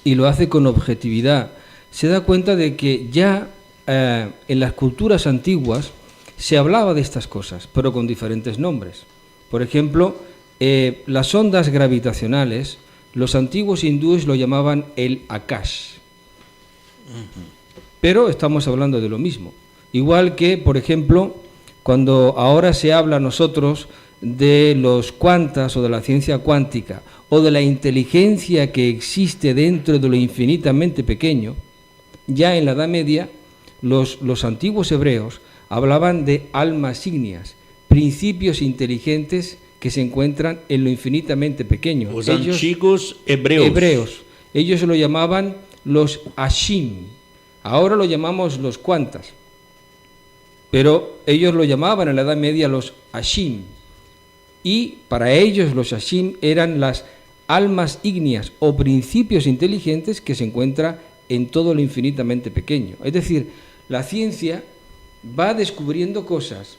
Speaker 4: y lo hace con objetividad, se da cuenta de que ya en las culturas antiguas se hablaba de estas cosas, pero con diferentes nombres. Por ejemplo, las ondas gravitacionales, los antiguos hindúes lo llamaban el Akash. Pero estamos hablando de lo mismo. Igual que, por ejemplo, cuando ahora se habla a nosotros de los cuantas o de la ciencia cuántica o de la inteligencia que existe dentro de lo infinitamente pequeño, ya en la Edad Media los antiguos hebreos hablaban de almas ígneas, principios inteligentes que se encuentran en lo infinitamente pequeño.
Speaker 2: Los antiguos hebreos.
Speaker 4: Ellos lo llamaban los Ashim, ahora lo llamamos los cuantas. Pero ellos lo llamaban en la Edad Media los Ashim. Y para ellos los Ashim eran las almas ígneas o principios inteligentes que se encuentran en todo lo infinitamente pequeño. Es decir, la ciencia va descubriendo cosas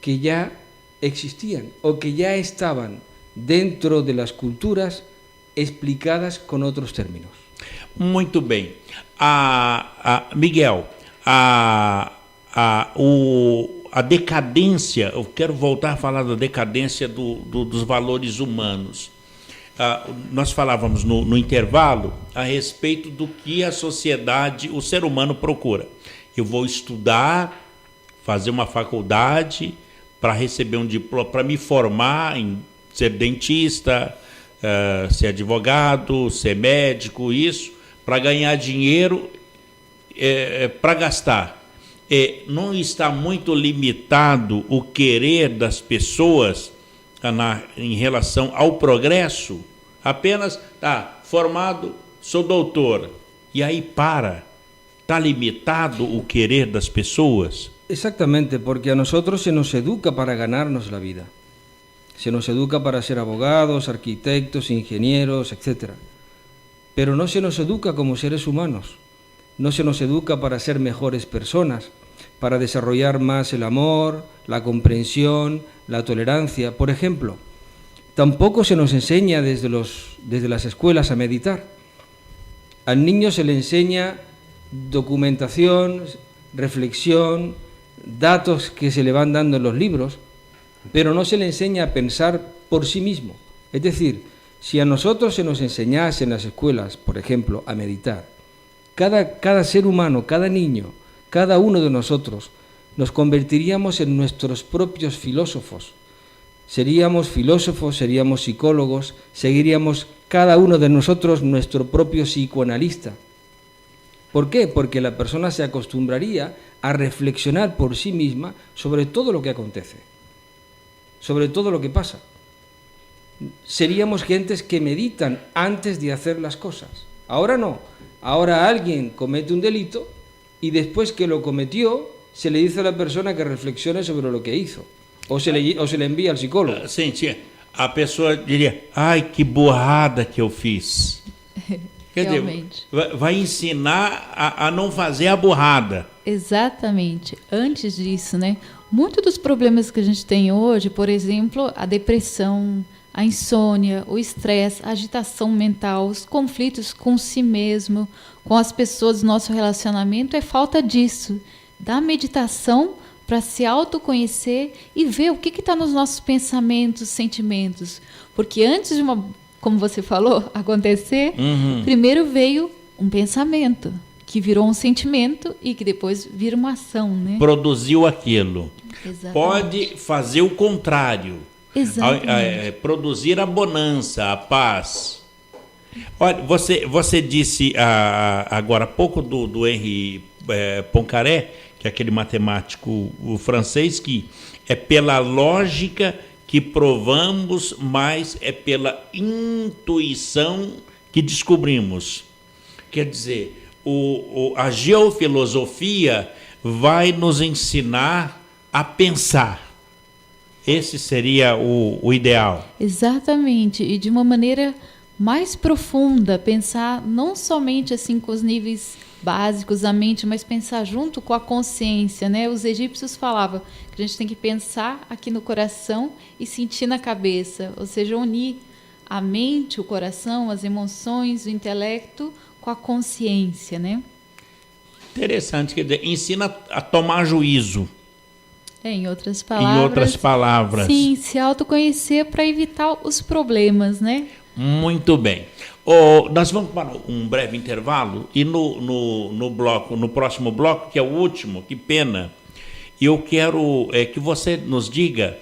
Speaker 4: que ya existían o que ya estaban dentro de las culturas explicadas con otros términos.
Speaker 2: Muito bem. Miguel, a decadência, eu quero voltar a falar da decadência dos valores humanos. Nós falávamos no intervalo a respeito do que a sociedade, o ser humano procura. Eu vou estudar, fazer uma faculdade para receber um diploma, para me formar em ser dentista, ser advogado, ser médico, isso, para ganhar dinheiro, para gastar. Não está muito limitado o querer das pessoas em relação ao progresso? Apenas, formado, sou doutor, e aí para. Está limitado o querer das pessoas?
Speaker 4: Exactamente, porque a nosotros se nos educa para ganarnos la vida. Se nos educa para ser abogados, arquitectos, ingenieros, etc. Pero no se nos educa como seres humanos. No se nos educa para ser mejores personas, para desarrollar más el amor, la comprensión, la tolerancia. Por ejemplo, tampoco se nos enseña desde las escuelas a meditar. Al niño se le enseña documentación, reflexión, datos que se le van dando en los libros, pero no se le enseña a pensar por sí mismo. Es decir, si a nosotros se nos enseñase en las escuelas, por ejemplo, a meditar, cada ser humano, cada niño, cada uno de nosotros, nos convertiríamos en nuestros propios filósofos. Seríamos filósofos, seríamos psicólogos, seguiríamos cada uno de nosotros nuestro propio psicoanalista. ¿Por qué? Porque la persona se acostumbraría a reflexionar por sí misma sobre todo lo que acontece, sobre todo lo que pasa. Seríamos gentes que meditan antes de hacer las cosas. Ahora no. Ahora alguien comete un delito y después que lo cometió se le dice a la persona que reflexione sobre lo que hizo. Ou se le envia al psicólogo.
Speaker 2: Sim, a pessoa diria, ai, que burrada que eu fiz. Quer dizer, vai ensinar a não fazer a burrada.
Speaker 3: Exatamente. Antes disso, né? Muitos dos problemas que a gente tem hoje, por exemplo, a depressão, a insônia, o estresse, a agitação mental, os conflitos com si mesmo, com as pessoas do nosso relacionamento, é falta disso. Da meditação para se autoconhecer e ver o que está nos nossos pensamentos, sentimentos. Porque antes de como você falou, acontecer, primeiro veio um pensamento, que virou um sentimento e que depois vira uma ação, né?
Speaker 2: Produziu aquilo.
Speaker 3: Exatamente.
Speaker 2: Pode fazer o contrário.
Speaker 3: Exatamente.
Speaker 2: Produzir a bonança, a paz. Olha, você disse agora há pouco do Henri Poincaré, que é aquele matemático francês, que é pela lógica que provamos, mas é pela intuição que descobrimos. Quer dizer, a geofilosofia vai nos ensinar a pensar. Esse seria o ideal.
Speaker 3: Exatamente, e de uma maneira mais profunda, pensar não somente assim com os níveis básicos da mente, mas pensar junto com a consciência, né? Os egípcios falavam que a gente tem que pensar aqui no coração e sentir na cabeça, ou seja, unir a mente, o coração, as emoções, o intelecto com a consciência, né?
Speaker 2: Interessante, quer dizer, ensina a tomar juízo.
Speaker 3: Em outras palavras. Sim, se autoconhecer para evitar os problemas, né?
Speaker 2: Muito bem. Nós vamos para um breve intervalo e no próximo bloco, que é o último, que pena, eu quero que você nos diga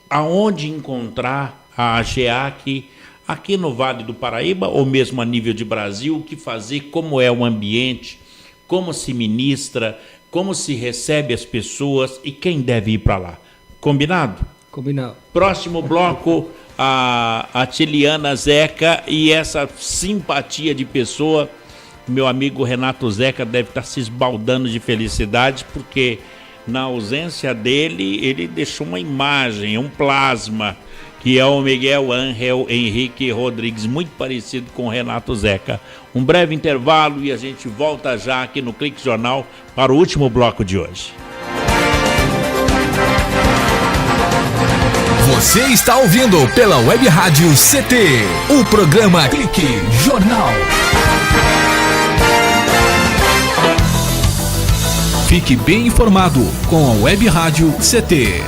Speaker 2: aonde encontrar a AGEAC aqui no Vale do Paraíba ou mesmo a nível de Brasil, o que fazer, como é o ambiente, como se ministra, como se recebe as pessoas e quem deve ir para lá. Combinado?
Speaker 4: Combinado.
Speaker 2: Próximo bloco, a Tiliana Zeca e essa simpatia de pessoa. Meu amigo Renato Zeca deve estar se esbaldando de felicidade, porque na ausência dele, ele deixou uma imagem, um plasma, que é o Miguel Ángel Henrique Rodrigues, muito parecido com o Renato Zeca. Um breve intervalo e a gente volta já aqui no Clique Jornal para o último bloco de hoje.
Speaker 1: Você está ouvindo pela Web Rádio CT, o programa Clique Jornal. Fique bem informado com a Web Rádio CT.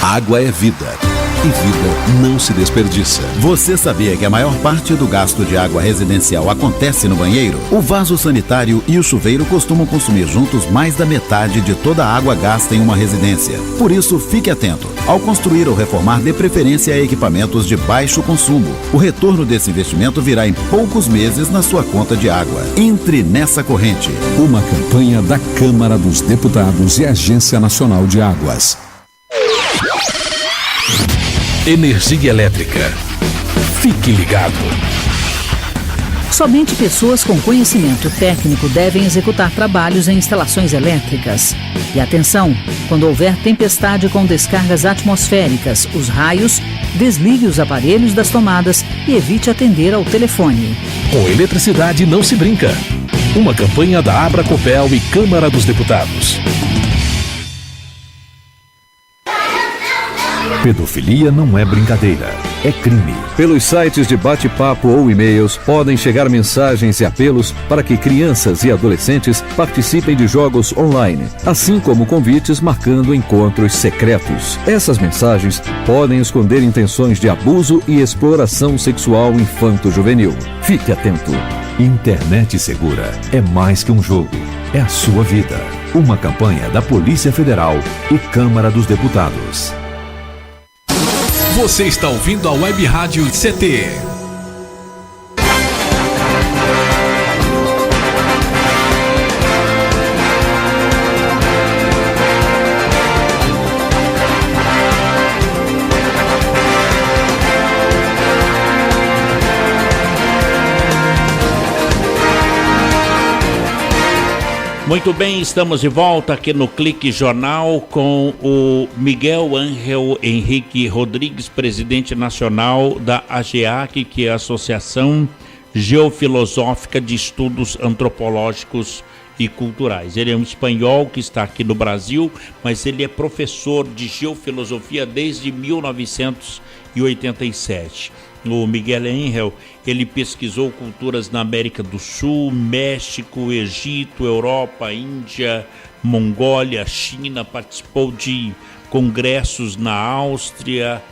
Speaker 6: Água é vida. E vida não se desperdiça. Você sabia que a maior parte do gasto de água residencial acontece no banheiro? O vaso sanitário e o chuveiro costumam consumir juntos mais da metade de toda a água gasta em uma residência. Por isso, fique atento. Ao construir ou reformar, dê preferência a equipamentos de baixo consumo. O retorno desse investimento virá em poucos meses na sua conta de água. Entre nessa corrente.
Speaker 8: Uma campanha da Câmara dos Deputados e Agência Nacional de Águas.
Speaker 11: Energia elétrica. Fique ligado.
Speaker 5: Somente pessoas com conhecimento técnico devem executar trabalhos em instalações elétricas. E atenção, quando houver tempestade com descargas atmosféricas, os raios, desligue os aparelhos das tomadas e evite atender ao telefone.
Speaker 11: Com eletricidade não se brinca. Uma campanha da Abracopel e Câmara dos Deputados.
Speaker 6: Pedofilia não é brincadeira, é crime.
Speaker 9: Pelos sites de bate-papo ou e-mails podem chegar mensagens e apelos para que crianças e adolescentes participem de jogos online, assim como convites marcando encontros secretos. Essas mensagens podem esconder intenções de abuso e exploração sexual infanto-juvenil. Fique atento.
Speaker 6: Internet segura é mais que um jogo, é a sua vida. Uma campanha da Polícia Federal e Câmara dos Deputados.
Speaker 1: Você está ouvindo a Web Rádio CT.
Speaker 2: Muito bem, estamos de volta aqui no Clique Jornal com o Miguel Ángel Henrique Rodrigues, presidente nacional da AGEAC, que é a Associação Geofilosófica de Estudos Antropológicos e Culturais. Ele é um espanhol que está aqui no Brasil, mas ele é professor de geofilosofia desde 1987. O Miguel Ángel, ele pesquisou culturas na América do Sul, México, Egito, Europa, Índia, Mongólia, China, participou de congressos na Áustria,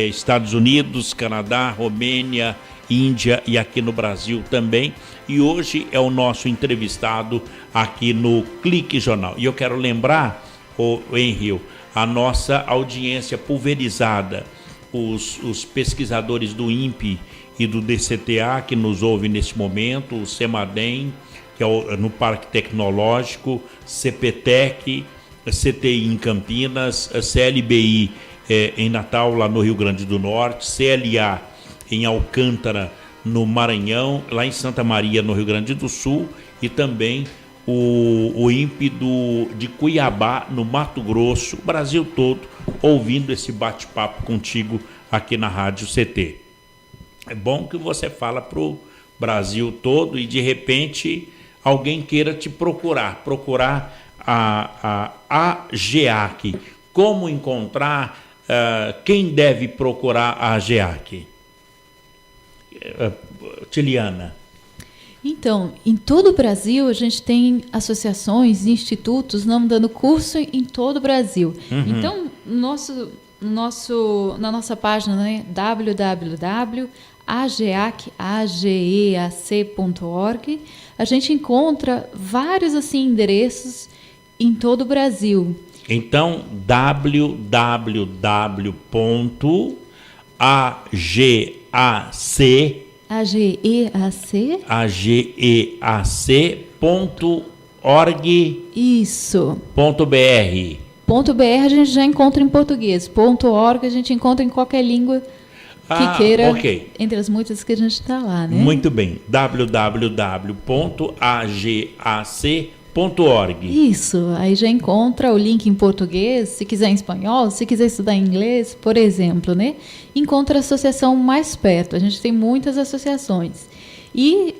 Speaker 2: Estados Unidos, Canadá, Romênia, Índia e aqui no Brasil também. E hoje é o nosso entrevistado aqui no Clique Jornal. E eu quero lembrar, Henrique, a nossa audiência pulverizada, os pesquisadores do INPE e do DCTA que nos ouvem nesse momento, o CEMADEM, que é no Parque Tecnológico, CPTEC, CTI em Campinas, CLBI em Natal, lá no Rio Grande do Norte, CLA em Alcântara, no Maranhão, lá em Santa Maria, no Rio Grande do Sul, e também o INPE de Cuiabá, no Mato Grosso, o Brasil todo, ouvindo esse bate-papo contigo aqui na Rádio CT. É bom que você fala para o Brasil todo e, de repente, alguém queira te procurar a AGEAC. Como encontrar, quem deve procurar a AGEAC? Tiliana.
Speaker 3: Então, em todo o Brasil, a gente tem associações, institutos dando curso em todo o Brasil. Uhum. Então, na nossa página, né, www.ageac.org, a gente encontra vários endereços em todo o Brasil.
Speaker 2: Então, ageac.org.
Speaker 3: Isso.
Speaker 2: .br.
Speaker 3: .br a gente já encontra em português. .org a gente encontra em qualquer língua que queira, okay, entre as muitas que a gente está lá, né?
Speaker 2: Muito bem. www.ageac.org.
Speaker 3: Isso, aí já encontra o link em português, se quiser em espanhol, se quiser estudar inglês, por exemplo, né? Encontra a associação mais perto. A gente tem muitas associações. E,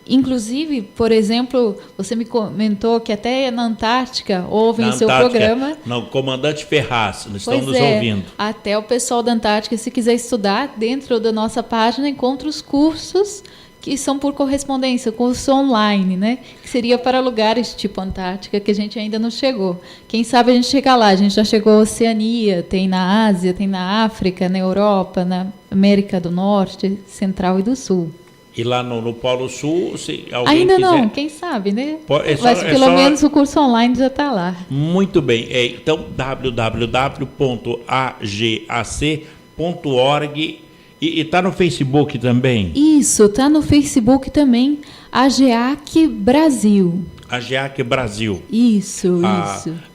Speaker 3: inclusive, por exemplo, você me comentou que até na Antártica ouvem o seu programa.
Speaker 2: Não, Comandante Ferraz, estão nos ouvindo.
Speaker 3: Até o pessoal da Antártica, se quiser estudar, dentro da nossa página, encontra os cursos que são por correspondência, curso online, né? Que seria para lugares tipo Antártica, que a gente ainda não chegou. Quem sabe a gente chega lá. A gente já chegou à Oceania, tem na Ásia, tem na África, na Europa, na América do Norte, Central e do Sul.
Speaker 2: E lá no Polo Sul, se alguém
Speaker 3: ainda
Speaker 2: quiser...
Speaker 3: não, quem sabe, né? Mas pelo menos o curso online já está lá.
Speaker 2: Muito bem. Então, www.ageac.org. E está no Facebook também?
Speaker 3: Isso, está no Facebook também, AGEAC Brasil.
Speaker 2: AGEAC Brasil.
Speaker 3: Isso.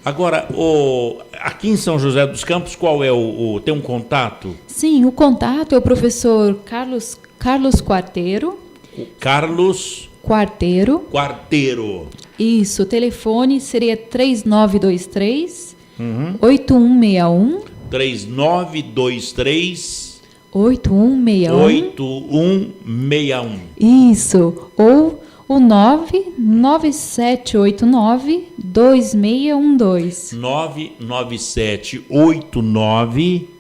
Speaker 2: Agora, aqui em São José dos Campos, qual é tem um contato?
Speaker 3: Sim, o contato é o professor Carlos Quarteiro.
Speaker 2: Carlos
Speaker 3: Quarteiro. Isso, o telefone seria 3923
Speaker 2: 8161. 3923
Speaker 3: 8161. Isso. Ou o 99789 2612.
Speaker 2: 99789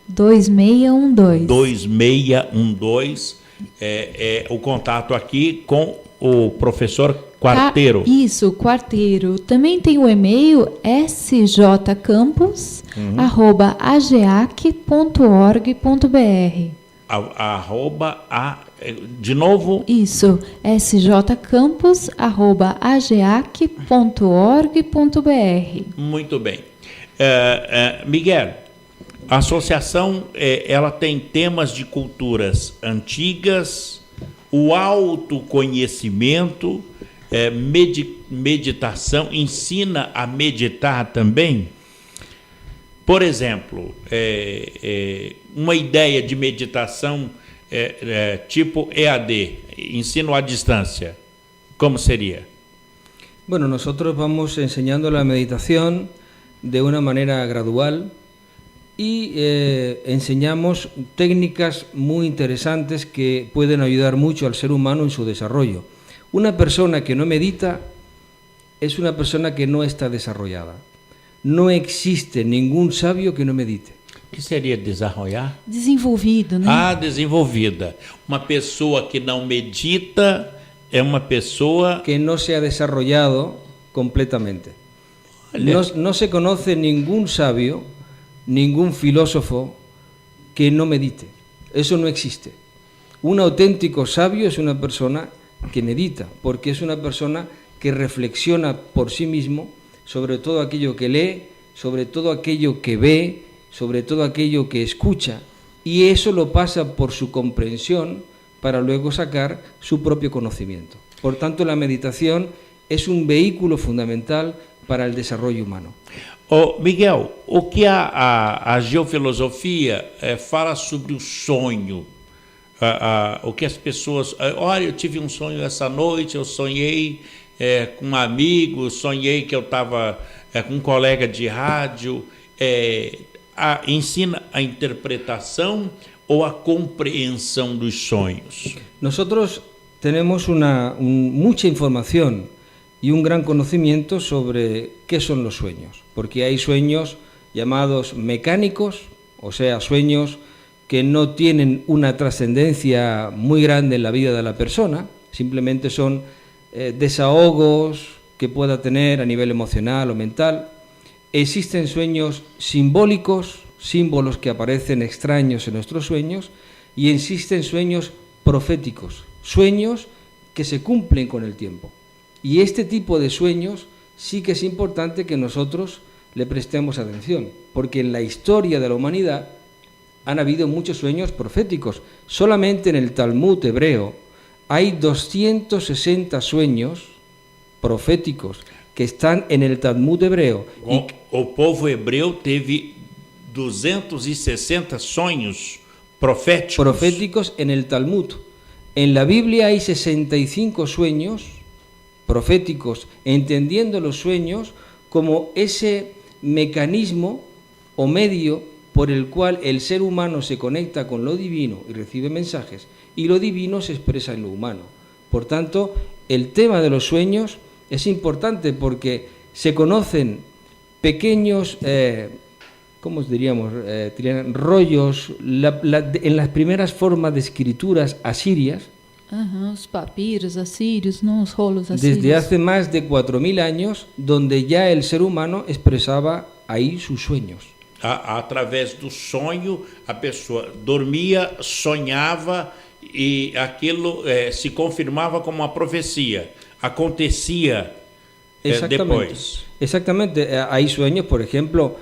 Speaker 3: 2612.
Speaker 2: É o contato aqui com o professor Quarteiro.
Speaker 3: Isso, Quarteiro. Também tem o e-mail sjcampus@ageac.org.br.
Speaker 2: De novo?
Speaker 3: Isso, sjcampus@ageac.org.br.
Speaker 2: Muito bem. Miguel, A associação ela tem temas de culturas antigas, o autoconhecimento, meditação, ensina a meditar também. Por exemplo, uma ideia de meditação tipo EAD, ensino à distância, ¿cómo sería?
Speaker 4: Bueno, nosotros vamos enseñando la meditación de una manera gradual y enseñamos técnicas muy interesantes que pueden ayudar mucho al ser humano en su desarrollo. Una persona que no medita es una persona que no está desarrollada. No existe ningún sabio que no medite.
Speaker 2: O que seria desarrollar?
Speaker 3: Desenvolvido, né?
Speaker 2: Ah, desenvolvida. Uma pessoa que não medita é uma pessoa
Speaker 4: que no se ha desarrollado completamente. No se conoce ningún sabio, ningún filósofo que no medite. Eso no existe. Un auténtico sabio es una persona que medita, porque es una persona que reflexiona por sí mismo sobre todo aquello que lee, sobre todo aquello que ve, sobre todo aquello que escucha, y eso lo pasa por su comprensión para luego sacar su propio conocimiento. Por tanto, la meditación es un vehículo fundamental para el desarrollo humano.
Speaker 2: Miguel, o que a geofilosofia fala sobre o sonho? O que as pessoas... Olha, eu tive um sonho essa noite, eu sonhei com um amigo, sonhei que eu estava com um colega de rádio. Ensina a interpretação ou a compreensão dos sonhos?
Speaker 4: Nosotros tenemos mucha información y un gran conocimiento sobre qué son los sueños, porque hay sueños llamados mecánicos, o sea, sueños que no tienen una trascendencia muy grande en la vida de la persona, simplemente son desahogos que pueda tener a nivel emocional o mental. Existen sueños simbólicos, símbolos que aparecen extraños en nuestros sueños, y existen sueños proféticos, sueños que se cumplen con el tiempo. Y este tipo de sueños sí que es importante que nosotros le prestemos atención, porque en la historia de la humanidad han habido muchos sueños proféticos. Solamente en el Talmud hebreo hay 260 sueños proféticos que están en el Talmud hebreo.
Speaker 2: O povo hebreu teve 260 sonhos proféticos
Speaker 4: en el Talmud. En la Biblia hay 65 sueños proféticos, entendiendo los sueños como ese mecanismo o medio por el cual el ser humano se conecta con lo divino y recibe mensajes, y lo divino se expresa en lo humano. Por tanto, el tema de los sueños es importante porque se conocen pequeños, ¿cómo diríamos? Rollos en las primeras formas de escrituras asirias.
Speaker 3: Os papiros asírios, ¿no? Os rolos asírios.
Speaker 4: Desde hace más de 4.000 años, donde ya el ser humano expresaba ahí sus sueños.
Speaker 2: Através do sonho, a pessoa dormia, sonhava e aquilo se confirmava como uma profecia. Acontecia después.
Speaker 4: Exactamente. Hay sueños, por ejemplo,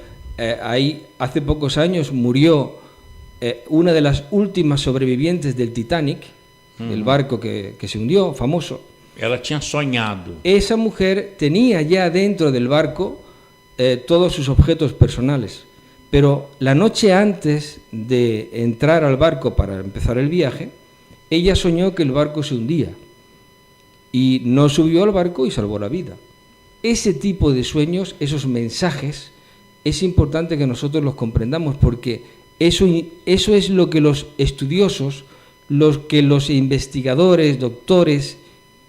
Speaker 4: hace pocos años murió una de las últimas sobrevivientes del Titanic, el barco que se hundió, famoso.
Speaker 2: Ela tinha sonhado.
Speaker 4: Esa mujer tenía ya dentro del barco todos sus objetos personales, pero la noche antes de entrar al barco para empezar el viaje, ella soñó que el barco se hundía y no subió al barco y salvó la vida. Ese tipo de sueños, esos mensajes, es importante que nosotros los comprendamos, porque eso es lo que los estudiosos, los investigadores, doctores,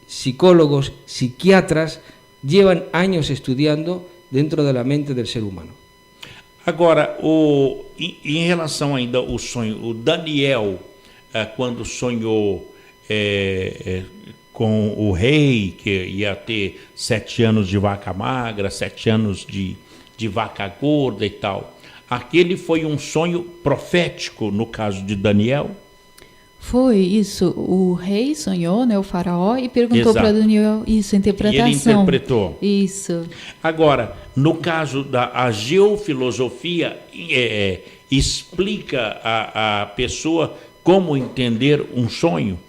Speaker 4: psicólogos, psiquiatras llevan años estudiando dentro de la mente del ser humano.
Speaker 2: Agora, em relação ainda ao sonho, o Daniel, quando sonhou com o rei, que ia ter 7 anos de vaca magra, 7 anos de vaca gorda e tal, aquele foi um sonho profético no caso de Daniel?
Speaker 3: Foi isso, o rei sonhou, né, o faraó, e perguntou para Daniel isso, a interpretação.
Speaker 2: E ele interpretou.
Speaker 3: Isso.
Speaker 2: Agora, no caso da geofilosofia, explica à pessoa como entender um sonho?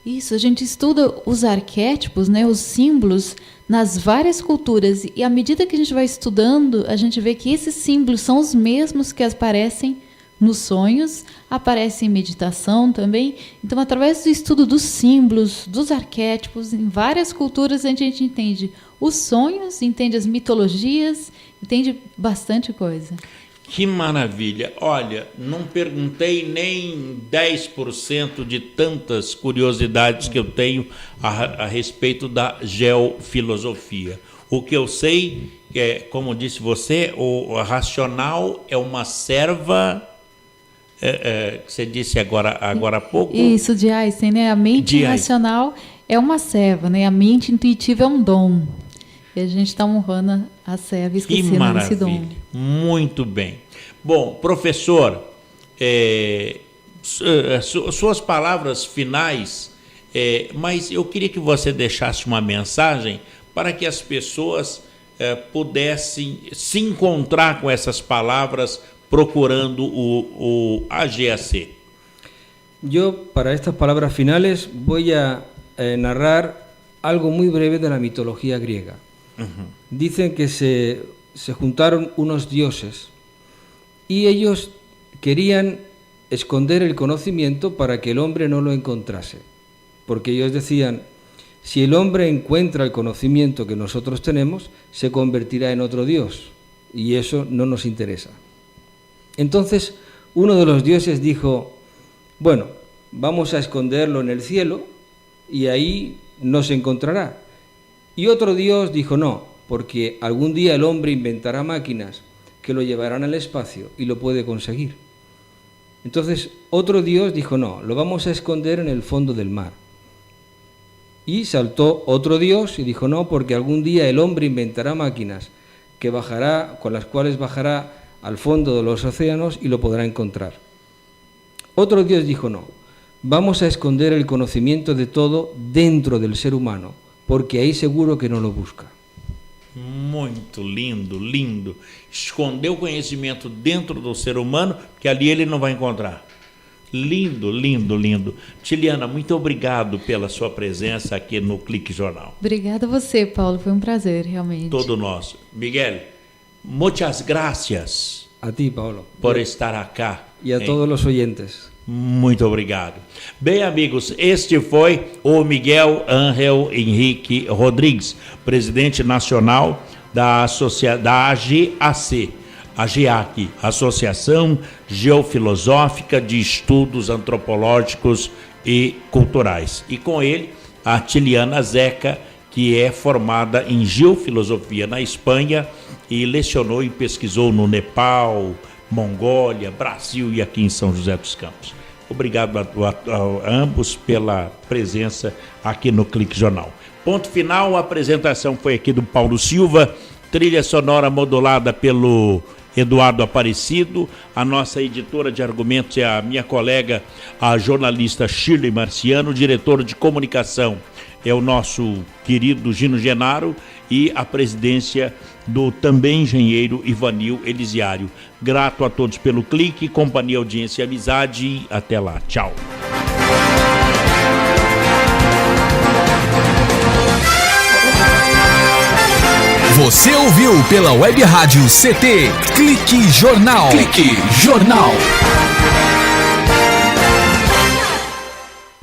Speaker 3: Isso, a gente estuda os arquétipos, né, os símbolos nas várias culturas, e à medida que a gente vai estudando, a gente vê que esses símbolos são os mesmos que aparecem nos sonhos, aparecem em meditação também. Então, através do estudo dos símbolos, dos arquétipos, em várias culturas a gente entende os sonhos, entende as mitologias, entende bastante coisa.
Speaker 2: Que maravilha! Olha, não perguntei nem 10% de tantas curiosidades que eu tenho a respeito da geofilosofia. O que eu sei é, como disse você, o racional é uma serva, você disse agora há pouco.
Speaker 3: Isso, de Einstein, né? A mente racional é uma serva, né? A mente intuitiva é um dom. E a gente está honrando a serva e esquecendo esse dom.
Speaker 2: Muito bem. Bom, professor, suas palavras finais, mas eu queria que você deixasse uma mensagem para que as pessoas pudessem se encontrar com essas palavras procurando o AGAC.
Speaker 4: Yo, para estas palabras finales, voy a narrar algo muy breve de la mitología griega. Dicen que se juntaron unos dioses y ellos querían esconder el conocimiento para que el hombre no lo encontrase. Porque ellos decían, si el hombre encuentra el conocimiento que nosotros tenemos, se convertirá en otro dios, y eso no nos interesa. Entonces, uno de los dioses dijo, bueno, vamos a esconderlo en el cielo y ahí no se encontrará. Y otro dios dijo, no, porque algún día el hombre inventará máquinas que lo llevarán al espacio y lo puede conseguir. Entonces, otro dios dijo, no, lo vamos a esconder en el fondo del mar. Y saltó otro dios y dijo, no, porque algún día el hombre inventará máquinas que con las cuales bajará al fondo de los océanos y lo podrá encontrar. Otro dios dijo, no, vamos a esconder el conocimiento de todo dentro del ser humano, porque ahí seguro que no lo busca.
Speaker 2: Muito lindo, lindo. Esconder o conhecimento dentro do ser humano, que ali ele não vai encontrar. Lindo, lindo, lindo. Tiliana, muito obrigado pela sua presença aqui no Clique Jornal.
Speaker 3: Obrigada a você, Paulo. Foi um prazer, realmente.
Speaker 2: Todo nosso. Miguel, muchas gracias.
Speaker 4: A ti, Paulo.
Speaker 2: Por estar acá.
Speaker 4: E a todos os oyentes.
Speaker 2: Muito obrigado. Bem, amigos, este foi o Miguel Ángel Henrique Rodrigues, presidente nacional da AGAC, Associação Geofilosófica de Estudos Antropológicos e Culturais. E com ele, a Tiliana Zeca, que é formada em Geofilosofia na Espanha e lecionou e pesquisou no Nepal, Mongólia, Brasil e aqui em São José dos Campos. Obrigado a ambos pela presença aqui no Clique Jornal. Ponto final, a apresentação foi aqui do Paulo Silva, trilha sonora modulada pelo Eduardo Aparecido, a nossa editora de argumentos é a minha colega, a jornalista Shirley Marciano, diretor de comunicação é o nosso querido Gino Genaro e a presidência do também engenheiro Ivanil Elisiário. Grato a todos pelo clique, companhia, audiência e amizade e até lá. Tchau.
Speaker 1: Você ouviu pela Web Rádio CT Clique Jornal. Clique Jornal.